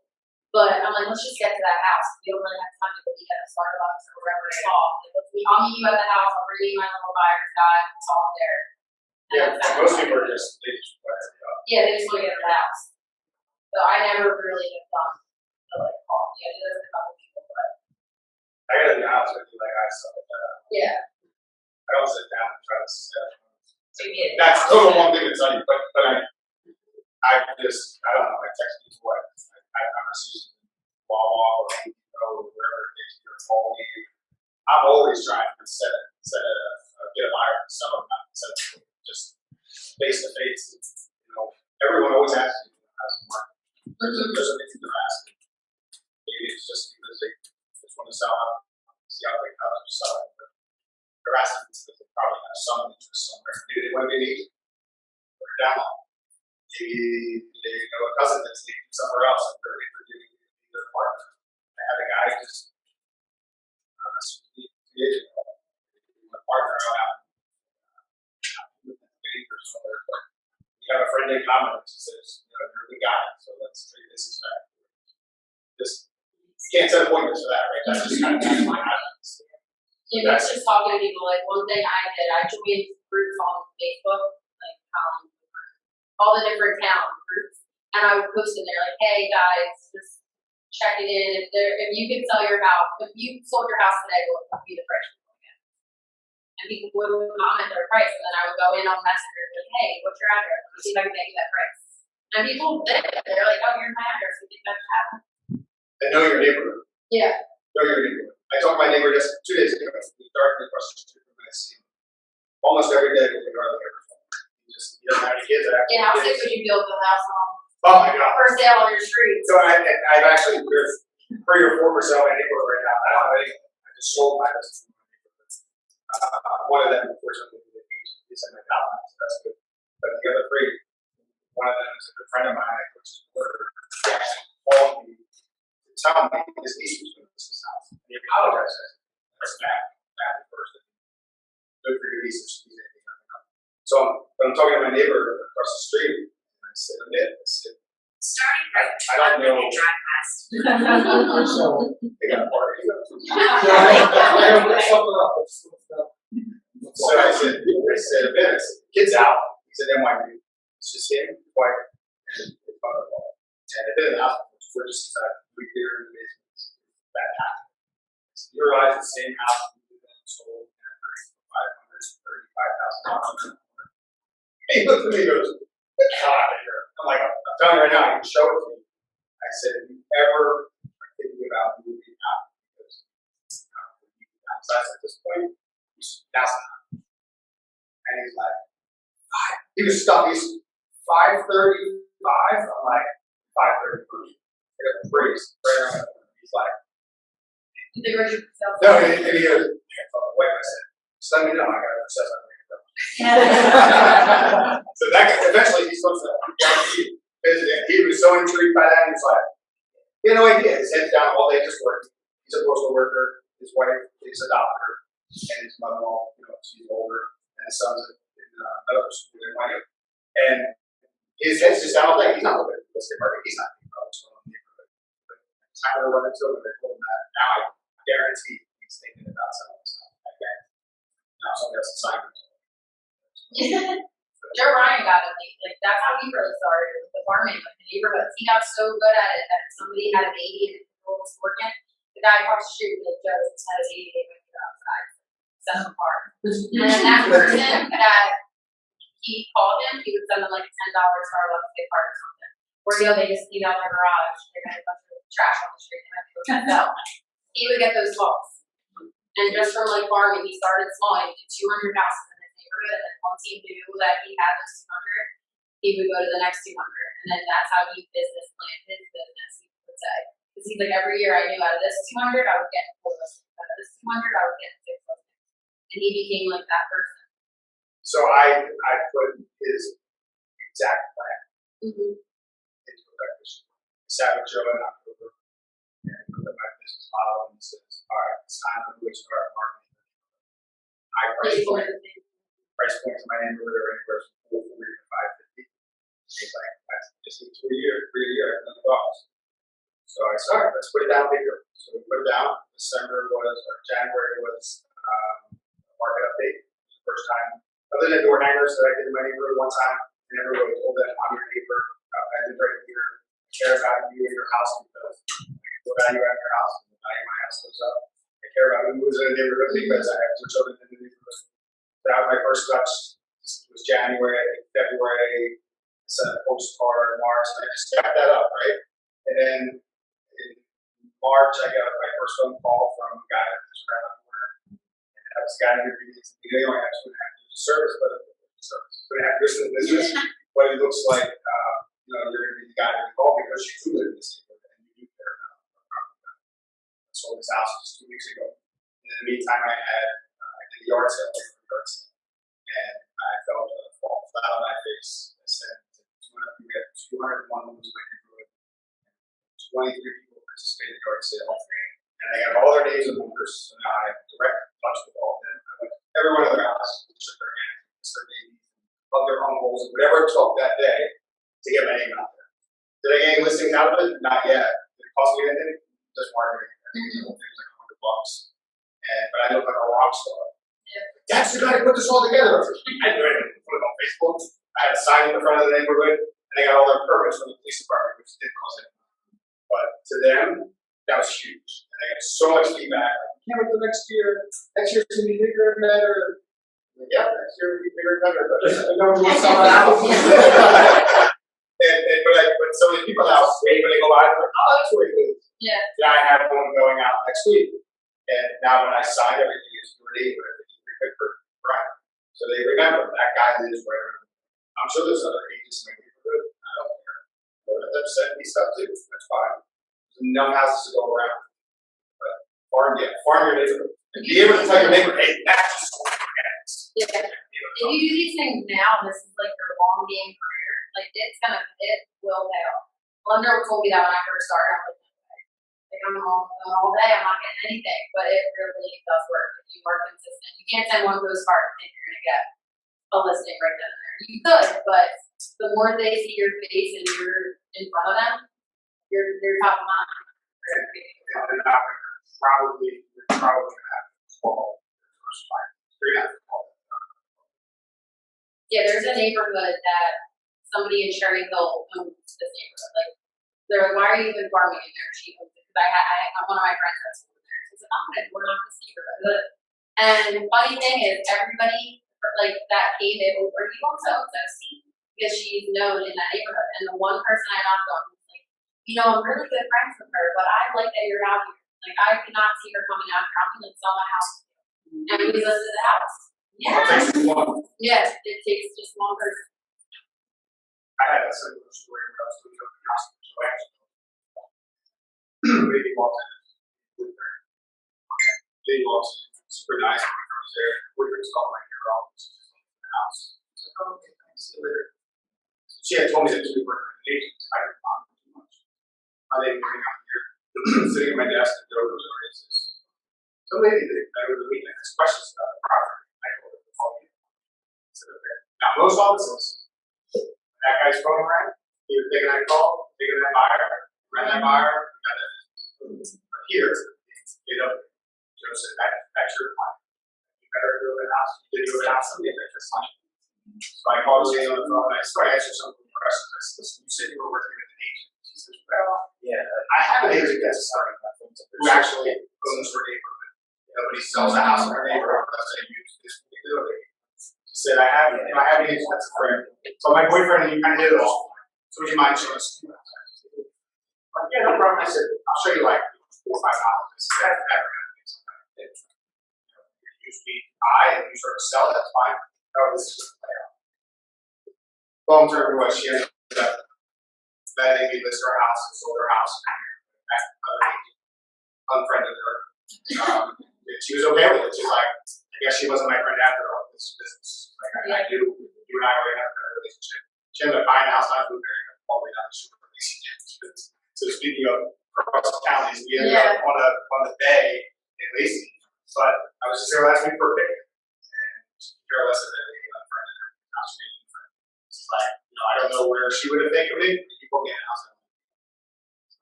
But I'm like, let's just get to that house. We don't really have time to go eat at a Starbucks or wherever it's all. Like, I'll meet you at the house, I'll bring you my little buyer's guide, it's all there. Yeah, and most people are just, they just wear it out. Yeah, they just want to get to the house. So I never really have done the like call. Yeah, there's a couple people, but I gotta be honest with you, like, I suck at that. yeah. I don't sit down and try to set. Maybe That's total one thing that's on you, but I just, I don't know, I text people, I have conversations with Wawa or wherever it takes me or call me. I'm always trying to get a buyer to sell them, not set it just face to face. You know, everyone always asks me how's the market. There's a reason they're asking. Maybe it's just because they just want to sell out, see how they sell it. But they're asking because they probably have some interest somewhere. Maybe they want to be or down. Maybe they know a cousin that's leaving somewhere else and they're introducing their partner. I had a guy just years ago, my partner out or somewhere, but you have a friend in common, she says, you know, you're a good guy, so let's treat this as fact. Just, you can't set appointments for that, right? That's just kind of my habits. Yeah, that's just talking to people. Like one thing I did, I joined groups on Facebook, like all the different town groups, and I would post in there like, "Hey guys, just checking in. If you can sell your house, if you sold your house today, what would be the price you're looking at?" And people would comment their price, and then I would go in on Messenger and be like, "Hey, what's your address? Let me see if I can get you that price." And people did. They're like, "Oh, here's my address. You think that should happen?" And know your neighborhood. Yeah. Know your neighborhood. I talked to my neighbor just 2 days ago. We started across the street from my scene. Almost every day we hardly ever phone. He doesn't have any kids. Yeah, how sick would you feel if the house on Oh my God. for sale on your street? So I've actually, there's 3 or 4 for sale in my neighborhood right now. I don't have anything. I just sold my house to my neighborhood. One of them, unfortunately, is in my town, so that's good. But the other 3, one of them is a good friend of mine, which is where he actually called me to tell me his niece was going to list his house. And he apologized. That's bad person. Good for your niece if she's anything. So I'm talking to my neighbor across the street, and I said, starting right. I don't know. Drive past. So, they got a party. I gotta look something up. So I said, Ben, kid's out. He said, NYU. It's just him, wife, and his mother-in-law. And I've been in the house for just 3 years in the basement. That happened. So you realize the same house we live in sold for $535,000. He looked at me and goes, "Get out of here." I'm like, I'm telling you right now, you can show it to me. I said, if you ever are thinking about moving out because you downsize at this point, you should downsize. And he's like, he was stuck. He's 5:35. I'm like, 5:30. I got the breeze right around the corner. He's like, no, and he goes, wait a second. Just let me know. I got to assess my So that eventually he's supposed to visit him. He was so intrigued by that. He was like, he had no idea. His head's down all day just working. He's a postal worker. His wife is a doctor, and his mother-in-law, she's older, and his son's in another school in NYU. And his head's just down all day. He's not looking at the estate market. He's not thinking about what's going on in the neighborhood. But it's not going to run into him. They told him that. Now I guarantee he's thinking about selling stuff. I guarantee. Now somebody else is signing. Joe Ryan got it. Like that's how he really started with the farming, with the neighborhoods. He got so good at it that if somebody had a baby and it was working, the guy across the street was like, "Joe, this had a baby, they went to go outside, set them apart." And then that person that he called him, he would send them like a $10 Starbucks gift card or something. Or, they just cleaned out their garage, they had a bunch of trash on the street, they had to go check it out. He would get those calls. And just from like farming, he started small, he did 200 houses in his neighborhood, and then once he knew that he had those 200, he would go to the next 200. And then that's how he business planned his business, he would say. Because he's like, every year I knew out of this 200, I would get 4 listings. Out of this 200, I would get 6 listings. And he became like that person. So I put his exact plan into effect this year. I sat with Joe in October and looked at my business model and says, all right, it's time to really start marketing. I price points in my neighborhood are anywhere from 440 to 550. He's like, that's just need 3 years, $1 million. So I said, all right, let's put it down bigger. So we put it down. January was market update. The first time, other than door hangers that I did in my neighborhood one time, I never really told them I'm your neighbor. I live right here. I care about you and your house because I value out your house and the value of my house goes up. I care about who moves in the neighborhood because I have 2 children in the neighborhood. That was my first touch. This was January, I think February. I sent a postcard in March, and I just kept that up, right? And then in March, I got my first phone call from a guy that was around the corner. And that was a guy who they only have 2.5 years of service, but 2.5 years in the business. But it looks like you're going to be the guy that called because you do live in this neighborhood and you do care about it. I sold this house just 2 weeks ago. And in the meantime, I did a yard sale, and I fell flat on my face. I said, we have 201 homes in my neighborhood. 23 people participated in the yard sale. And they got all their names and numbers. So now I have direct touch with all of them. I went to every one of their houses, shook their hands, kissed their babies, hugged their uncles, and whatever it took that day to get my name out there. Did I get any listings out of it? Not yet. Did it cost me anything? Just marketing. I think it was like $100. But I look like a rock star. That's the guy who put this all together. I didn't do anything. Put it on Facebook. I had a sign in the front of the neighborhood, and they got all their permits from the police department, which didn't cost anything. But to them, that was huge. And I got so much feedback. Like, can't wait till next year. Next year's going to be bigger and better. Like, yeah, next year will be bigger and better. But I know we want someone else. But so many people now wait when they go by, they're like, oh, that's where it is. Yeah. Yeah, I have one going out next week. And now when I sign everything, it's pretty good for Brian. So they remember that guy lives right around. I'm sure there's other agents in my neighborhood. I don't care. But if they're sending me stuff too, that's fine. There's enough houses to go around. But farm your neighborhood. And be able to tell your neighbor, hey, that's just what it is. Yeah. If you do these things now, this is like your long game career. Like it will pay off. Linda told me that when I first started. I'm like I'm home all day, I'm not getting anything. But it really does work if you are consistent. You can't send one postcard and think you're gonna get a listing right then and there. You could, but the more they see your face and you're in front of them, you're top of mind. And probably gonna have to call the first time. You're gonna have to call them. Yeah, there's a neighborhood that somebody in Cherry Hill owns this neighborhood. Like, they're like, why are you even farming in there? She owns it. Because I had one of my friends that's over there. She said, we're not this neighborhood. And the funny thing is, everybody like that came in, are you also Steve? Because she's known in that neighborhood. And the one person I knocked on was like, I'm really good friends with her, but I like that you're out here. Like, I could not see her coming out here. I'm going to sell my house. And we listed the house. Yes, it takes just one person. I had a similar story where I was doing open house in Joanne. Maybe walked in with her. They walked in, super nice. When I was there, boyfriend's called my hair off. She's just in the house. I was like, oh, okay, thanks, see you later. She had told me that she was working with an agent. I didn't bother too much. I didn't bring out here, sitting at my desk, and Joe was already says, some lady that over the weekend has questions about the property. I told her to call you. Now, most offices, that guy's phone rang, he was taking that call, taking that buyer, ran that buyer, got that. But here, Joe said, that's your client. You better do it house. You did do it house, somebody that's your client. So I called the lady on the phone, and I started asking some questions. I said, listen, you said you were working with an agent. She says, well, yeah, I have an agent that's starting who actually owns her neighborhood. Nobody sells a house in her neighborhood unless they use this particular agent. She said, I have any expensive friend. So my boyfriend and you kind of did it all. So would you mind showing us? Like, yeah, no problem. I said, I'll show you like $4 or $5. I've never had things like that. Usually buy and you sort of sell, that's fine. Oh, this is just play out. Long term was she ended up letting me list her house and sold her house and that other agent unfriended her. And she was okay with it. She's like, I guess she wasn't my friend after all. This business. Like I do, you and I already have a relationship. She ended up buying a house out of Blueberry all the way down the street. So speaking of across the counties, we ended up on the bay in Lacey. But I was just there last week for a picnic, and Carol said that they unfriended her. Now she made a friend. She's like, I don't know where she would have taken me. You put me in a house. So,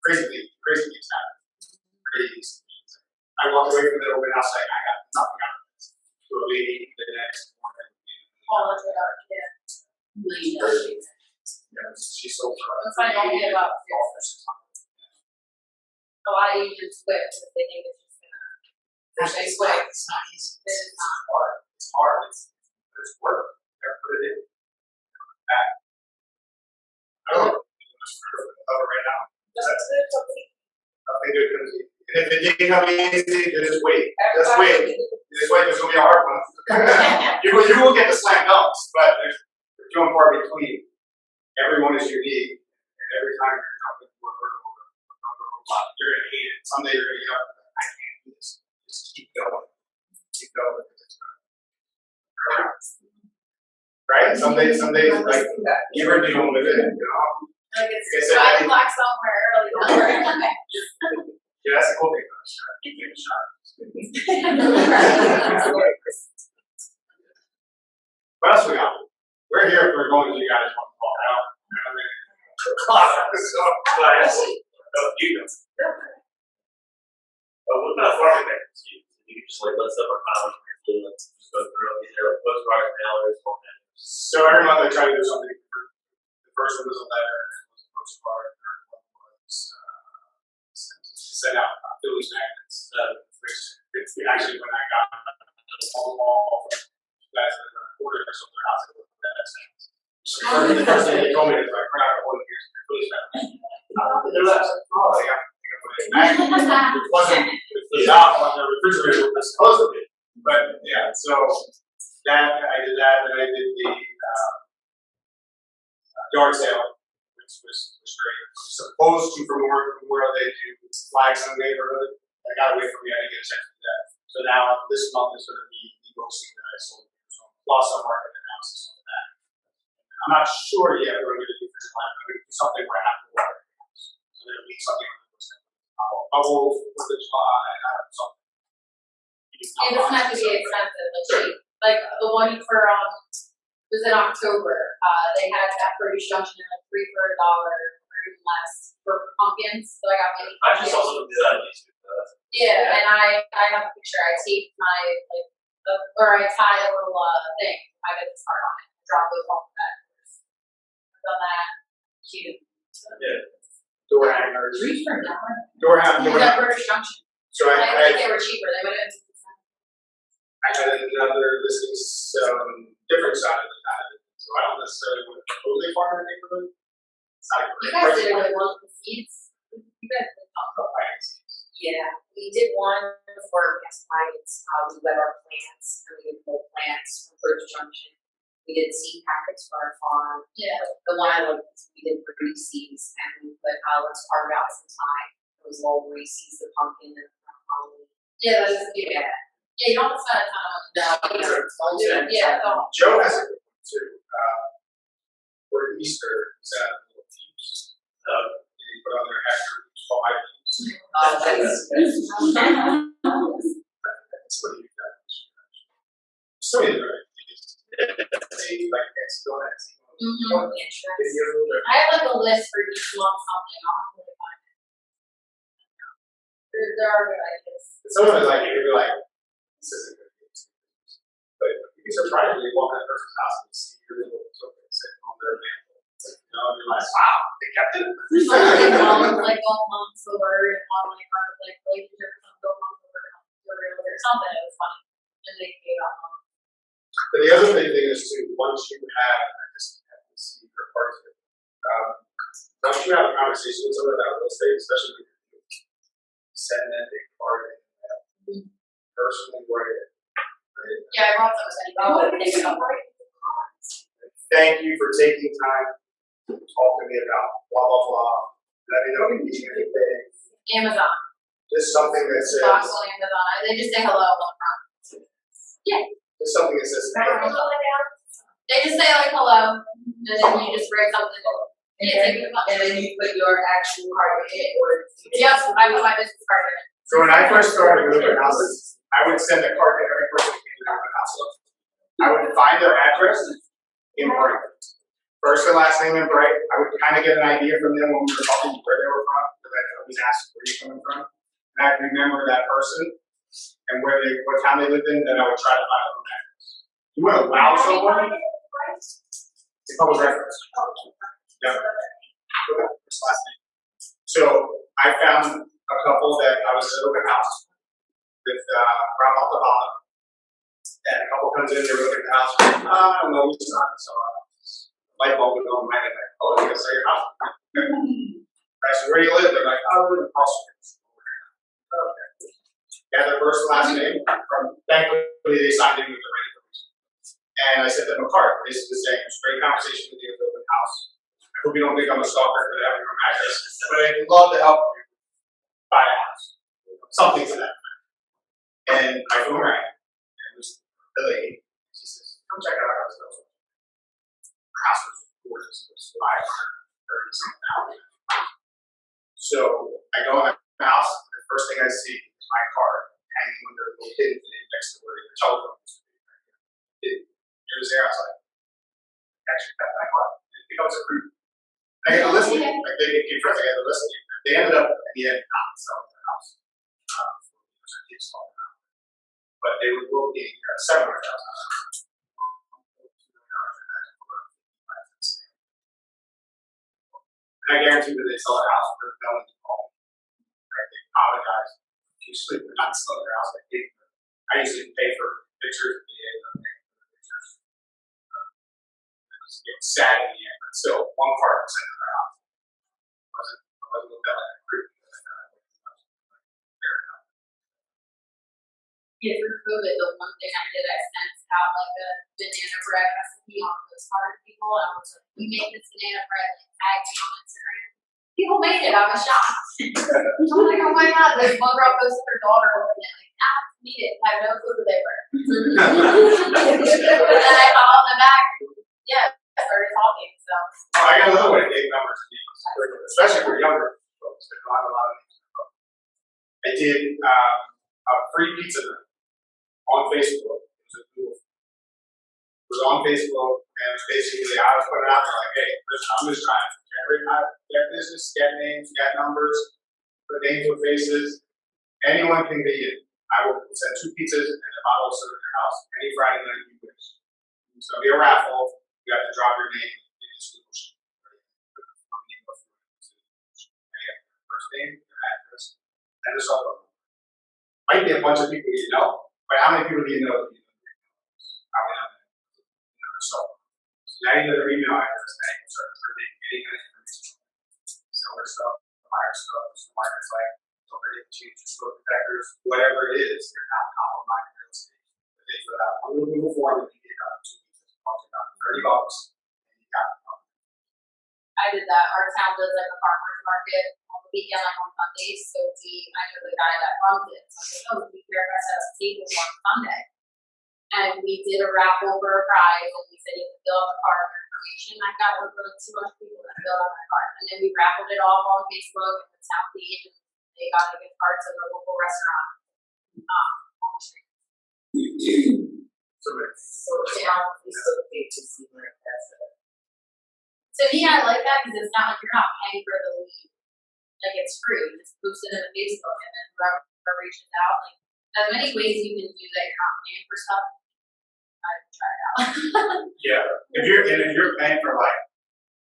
crazy things happen. Crazy things. I walked away from the open house saying, I got nothing out of this. To a lady the next morning. She sold her. That's why I don't get about this. A lot of agents quit because they think it's just gonna. They quit. It's not easy. It is not. It's hard. It's work. Gotta put it in. Back. I don't know. Cover right now. Nothing good comes easy. And if it didn't come easy, then just wait. Just wait. Just wait. There's gonna be a hard one. You will get the slam dunks, but there's few and far between. Everyone is unique, and every time you're jumping through a hurdle or you're gonna hate it. Someday you're gonna get up and I can't do this. Just keep going. Keep going because it's gonna right? Some days like you were dealing with it, Like it's five o'clock somewhere early. Yeah, that's the cool thing about a shot. You take a shot. What else we got? We're here for going to you guys one call. I don't really. So, you know. What kind of farming things? You just like let's up our college briefly, let's just go through these are like postcards, mailers, home mailers. So every month I try to do something different. The first one was a letter, it was a postcard, the third one was send out Phillies magnets, which actually when I got the phone call from you guys that were ordered or something, I was like, that's nice. The first thing they told me is like, we're not going to order here's your Phillies magnets. They're like, oh, they got it wasn't out on the refrigerator was supposed to be. But yeah, so that I did that, and I did the yard sale, which was great. Supposed to from where they do flags in the neighborhood. I got away from me, I didn't get a chance to do that. So now this month is going to be the roasting that I sold. So plus I'm market analysis on that. I'm not sure yet what I'm going to do for this time. I'm going to do something where I have to water the house. So there'll be something on the list. Bubbles for the July, something. It doesn't have to be expensive, like cheap. Like the one for it was in October. They had that Produce Junction like 3 for $1 or even less for pumpkins. So I got many. I just also do that on YouTube. Yeah, and I have a picture. I taped my or I tied a little thing. My business card on it. Drop those off the back. I've done that. Cute. Yeah. Door hangers. 3 for $1. Door hangers. It was at British Junction. So I think they were cheaper. They would have. I had another listing different side of the town. So I don't necessarily want to totally farm in the neighborhood. It's not a You great guys place. did it really well with the seeds. You guys did Yeah, we did one for guest clients, we wet our plants, and we did pull plants from Birch Junction. We did seed packets for our farm. Yeah. The one I liked was we did Reese's seeds, and we put, let's carve out some time. It was little Reese's, the pumpkin, and the Halloween. Yeah, that is cute. Yeah. Yeah, you don't have to spend a ton of money. No. Yeah, don't. Joe has a good one too. For Easter, it's a little fuse. They put on their hat, it's called my fuse. That's what you got. So many different ideas. Like it's donuts. Video. I have like a list for each one something. I'll have to find it. There are good ideas. Some of it like you could be like, this isn't good. But you'd be surprised when you walk in a person's house and you see your little token sitting on their mantle. You're like, wow, they kept it. Like one month's over and one like our like relationship some go months over or something. It was funny. And they paid off. The But the other big thing is too, once you have, I just have to see your part of it. Once you have a conversation with someone about real estate, especially when you're setting that big part in that personally write it. Right? Yeah, I brought some of that. Thank you for taking time to talk to me about blah blah blah. Let me know if you need anything. Amazon, Just something that says, Box on Amazon, they just say hello up front. just something that says, They just say like hello, and then you just write something. And then you put your actual card in it, or. Yes, I put my business card in. So when I first started with open houses, I would send a card to every person who came to the open house. I would find their address in Bright. First and last name in Bright. I would kind of get an idea from them when we were talking where they were from, because I always ask where you're coming from. And I'd remember that person and what town they lived in, then I would try to find a home address. You want to wow someone? It's a public reference. Yeah. First, last name. So I found a couple that I was at an open house with Rob Altavala. And a couple comes in, they're looking at the house. I don't know, we started. So light bulb would go on my head, like, oh, you're gonna sell your house. I said, where do you live? They're like, oh, I live in Crossroads. Okay. Got their first and last name from, thankfully they signed in with the right information. And I sent them a card, basically saying, great conversation with you at the open house. I hope you don't think I'm a stalker for having your address, but I'd love to help you buy a house. Something to that effect. And I phone rang, and it was the lady. She says, come check out our house. Her house was gorgeous. It was 530-something. So I go in the house, the first thing I see is my card hanging with the little hidden thing next to where the telephone used to be. It was there, I was like, actually, that's my card. It becomes a group. I get the listing, like they get few friends, I get the listing. They ended up at the end not selling their house. Because their kids sold it out. But they were looking at $700,000. And I guarantee that they sell their house for $1 million. Right? They apologize profusely for not selling their house. I usually pay for pictures at the end of the pictures. It was sad in the end, but still, one part was in their house. I wasn't looked at like a group. Yeah, through COVID, the one thing I did, I sent out like a banana bread recipe on postcard to people, and I was like, we make this banana bread, and tag me on Instagram. People made it, I was shocked. I'm like, oh my god, this one girl posted her daughter with it, like, need it, I have no clue who they were. And then I followed them back, yeah, I started talking, so. Oh, I got another way to get numbers, especially for younger folks that don't have a lot of names. I did a free pizza night on Facebook. It was on Facebook, and it was basically, I was putting it out there like, hey, listen, I'm just trying to generate my business, get names, get numbers, put names with faces. Anyone can be in. I will send 2 pizzas and a bottle of soda to your house any Friday night you wish. It's going to be a raffle. You have to drop your name in this Google sheet. First name, your address, and your cell phone. Might be a bunch of people you know, but how many people do you know that you know? Probably not many. You know, so now you know their email address, now you can start printing any kind of information. Seller stuff, buyer stuff, markets like, don't forget to change your smoke detectors, whatever it is, you're not top of mind real estate. But they put out one little Google form that you get out 2 weeks, it costs about $30, and you got it. I did that. Our town does like a farmer's market on the weekend, like on Sundays. So I know the guy that runs it. So I was like, oh, we care if I set up a table on Sunday. And we did a raffle for a prize, and we said you can fill out the card with information. I got over like 200 people that filled out my card. And then we raffled it off on Facebook and the town page, and they got a gift card to the local restaurant on the street. So town is so big to see like that. To me, I like that because it's not like you're not paying for the lead. Like it's free. You just post it in Facebook, and then whoever reaches out, like as many ways you can do that, you're not paying for stuff. I would try it out. Yeah, if you're paying for like,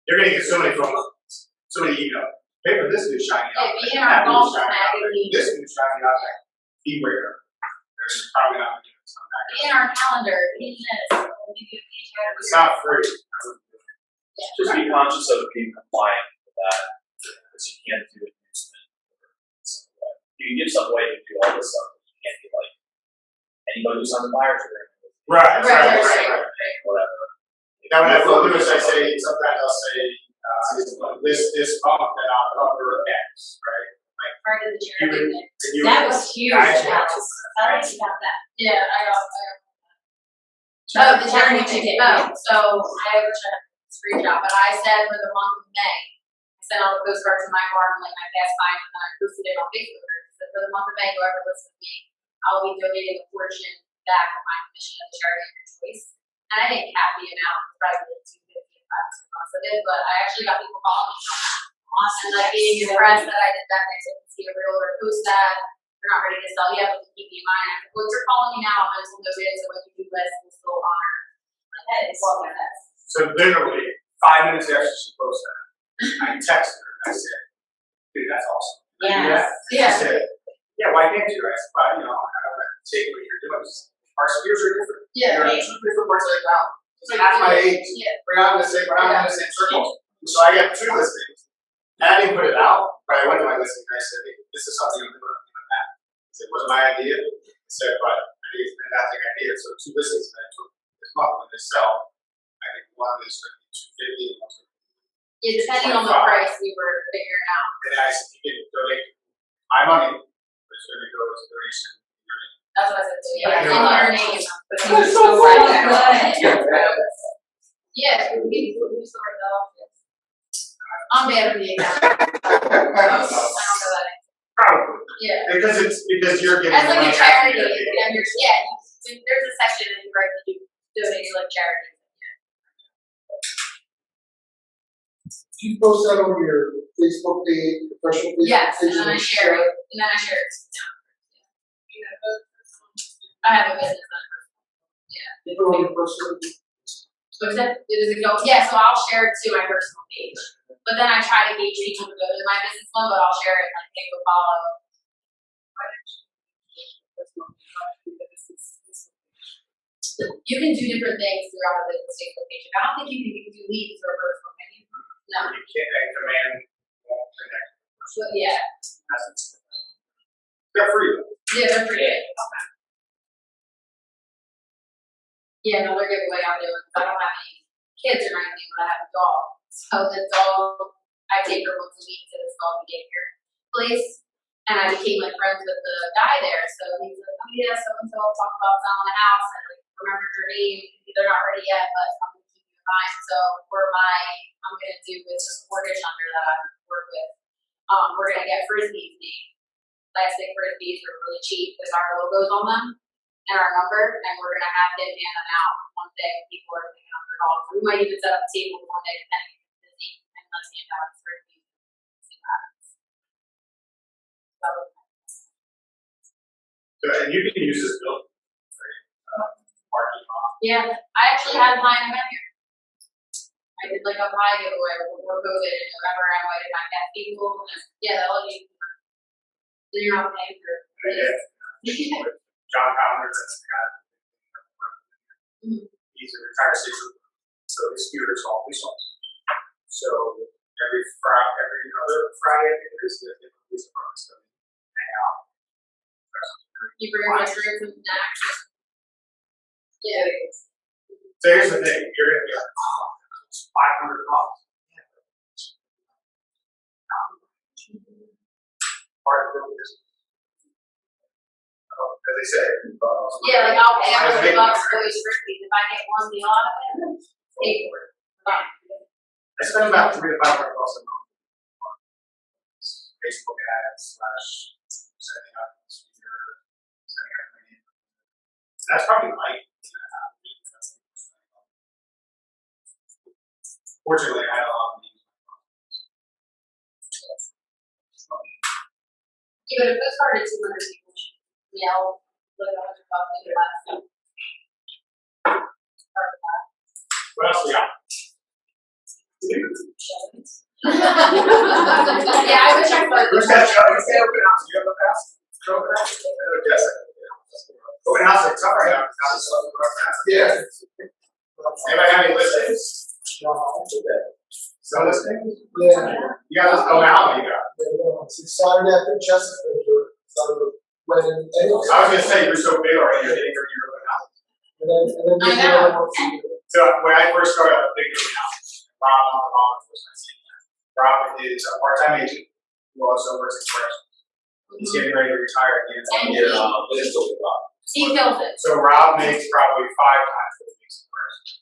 you're gonna get so many phone calls, so many emails. Pay for this new shiny Yeah, object. be in our that new golf shiny object, magazine. this new shiny object. Beware. There's probably not gonna get some back. Be in our calendar. Be in this. It's not free. Just be conscious of being compliant with that, because you can't do inducement. You can give stuff away, you can do all this stuff, but you can't be like, anybody who signs a buyer's agreement. Right. Whatever. Now, when I will do is I say, sometimes I'll say, this month, and I'll cover X, right? Part of the You charity would, thing. and you That would- was huge, Guys, Alex. I liked about that. Yeah, I got. Oh, the charity ticket. Oh, so I wish I had a screenshot, but I said for the month of May, I sent out a postcard to my bar and like my fast find, and then I posted it on Facebook. I said for the month of May, whoever lists with me, I will be donating a portion back of my commission of the charity of your choice. And I didn't cap the amount, it was probably $250 and $500 of it, but I actually got people calling me on that. Awesome, like being impressed that I did that, I didn't see a realtor post that. They're not ready to sell yet, but keep me in mind. I said, well, you're calling me now, I might as well do it, so when you do list, we'll still honor. Like, that is what that is. So literally, 5 minutes after she posted that, I texted her and I said, dude, that's awesome. Yes. She said, yeah, why can't you? I said, well, I don't have to take what you're doing. Our spheres are different. Yeah. They're two different parts of the town. It's half my age. Yeah. We're not in the same circles. So I got 2 listings. And I didn't put it out, but I went to my listing and I said, hey, this is something I'm doing in the back. I said, it wasn't my idea. I said, but I think it's a fantastic idea. So 2 listings that I took this month when they sell. I think one is going to be $250 and one's going to be Yeah, depending on the price we were figuring out. and I said, you can donate my money, but it's going to go as a donation. That's what I said, too. Yeah, I know. in your name. But you That's still so write good. that. Yeah, we still write that off. I'm bad at the account. I don't know that. Probably. Yeah. Because you're getting. As like money a charity, after you get paid. and you're, yeah, there's a section in the right that you donate to like charity. Do you post that on your Facebook page, professional Facebook Yes, page? and then I share it, and then I share it. I have a business on You put it on your personal. What's that? Yeah, so I'll share it to my personal page. But then I try to gauge people to go to my business one, but I'll share it like they go follow. You can do different things throughout a business Facebook page. I don't think you can do leads or personal, can you? No. You can't, and command won't connect. But yeah. They're free. Yeah, they're free. Okay. Yeah, another giveaway I'm doing, because I don't have any kids or anything, but I have a dog. So the dog, I take her once a week to this dog daycare place, and I became like friends with the guy there. So he's like, oh yeah, so and so talk about selling the house, and like remember your name. They're not ready yet, but I'm gonna keep you in mind. So I'm gonna do with this mortgage lender that I work with. We're gonna get frisbees made. Plastic frisbees are really cheap with our logos on them and our number, and we're gonna have him hand them out one day when people are picking up their dogs. We might even set up a table one day depending if it's busy and let's hand out his frisbees and see what happens. So, and you can use this building, right? Parking lot. Yeah, I actually had mine event here. I did like a pie giveaway before COVID in November. I invited my cat people, and yeah, they'll let you. So you're not paying for it. Yeah. John Powers, that's the guy. He's a retired state trooper, so his spirit is all police officers. So every other Friday, I think it is, the police department's going to hang out. You bring my drinks and snacks. Yeah. So here's the thing, you're gonna be like, oh, it's $500. Part of the business. As they say. Yeah, like I'll pay $100 for those frisbees if I get one deal out of it. Pay for it. I spend about $300 to $500 a month. Facebook ads / setting up speaker, setting up meeting. That's probably light. Fortunately, I had a lot of meetings. You go to postcard to 200 people. Yeah, I'll look at $100 maybe less. What else we got? Yeah, I wish I could. Who's got open house? Do you have a pass? Open house? Jessica. Open house is tough right now. Yeah. Anybody have any listings? No, I think that- No listings? Yeah. You got this, oh, now you got. It's Saturday, I think Chesapeake do it, Saturday, when, I was gonna say, you're so big already, you're getting your open house. and then I there's the know. other one too. So when I first started, I was thinking of house. Rob, was my senior. Rob is a part-time agent who also works in corrections. He's getting ready to retire at the end of the And year. It's still about. He fills it. So Rob makes probably 5 times what he makes in corrections.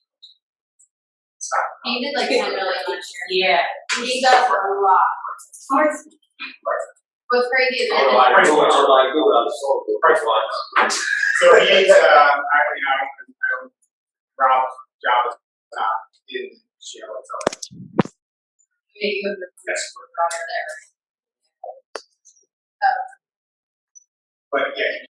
He did like 10 million last year. Yeah. He does a lot. What's crazy is that. Price wise. So he's, Rob's job is not in jail itself. Maybe you have the expert runner there. But yeah,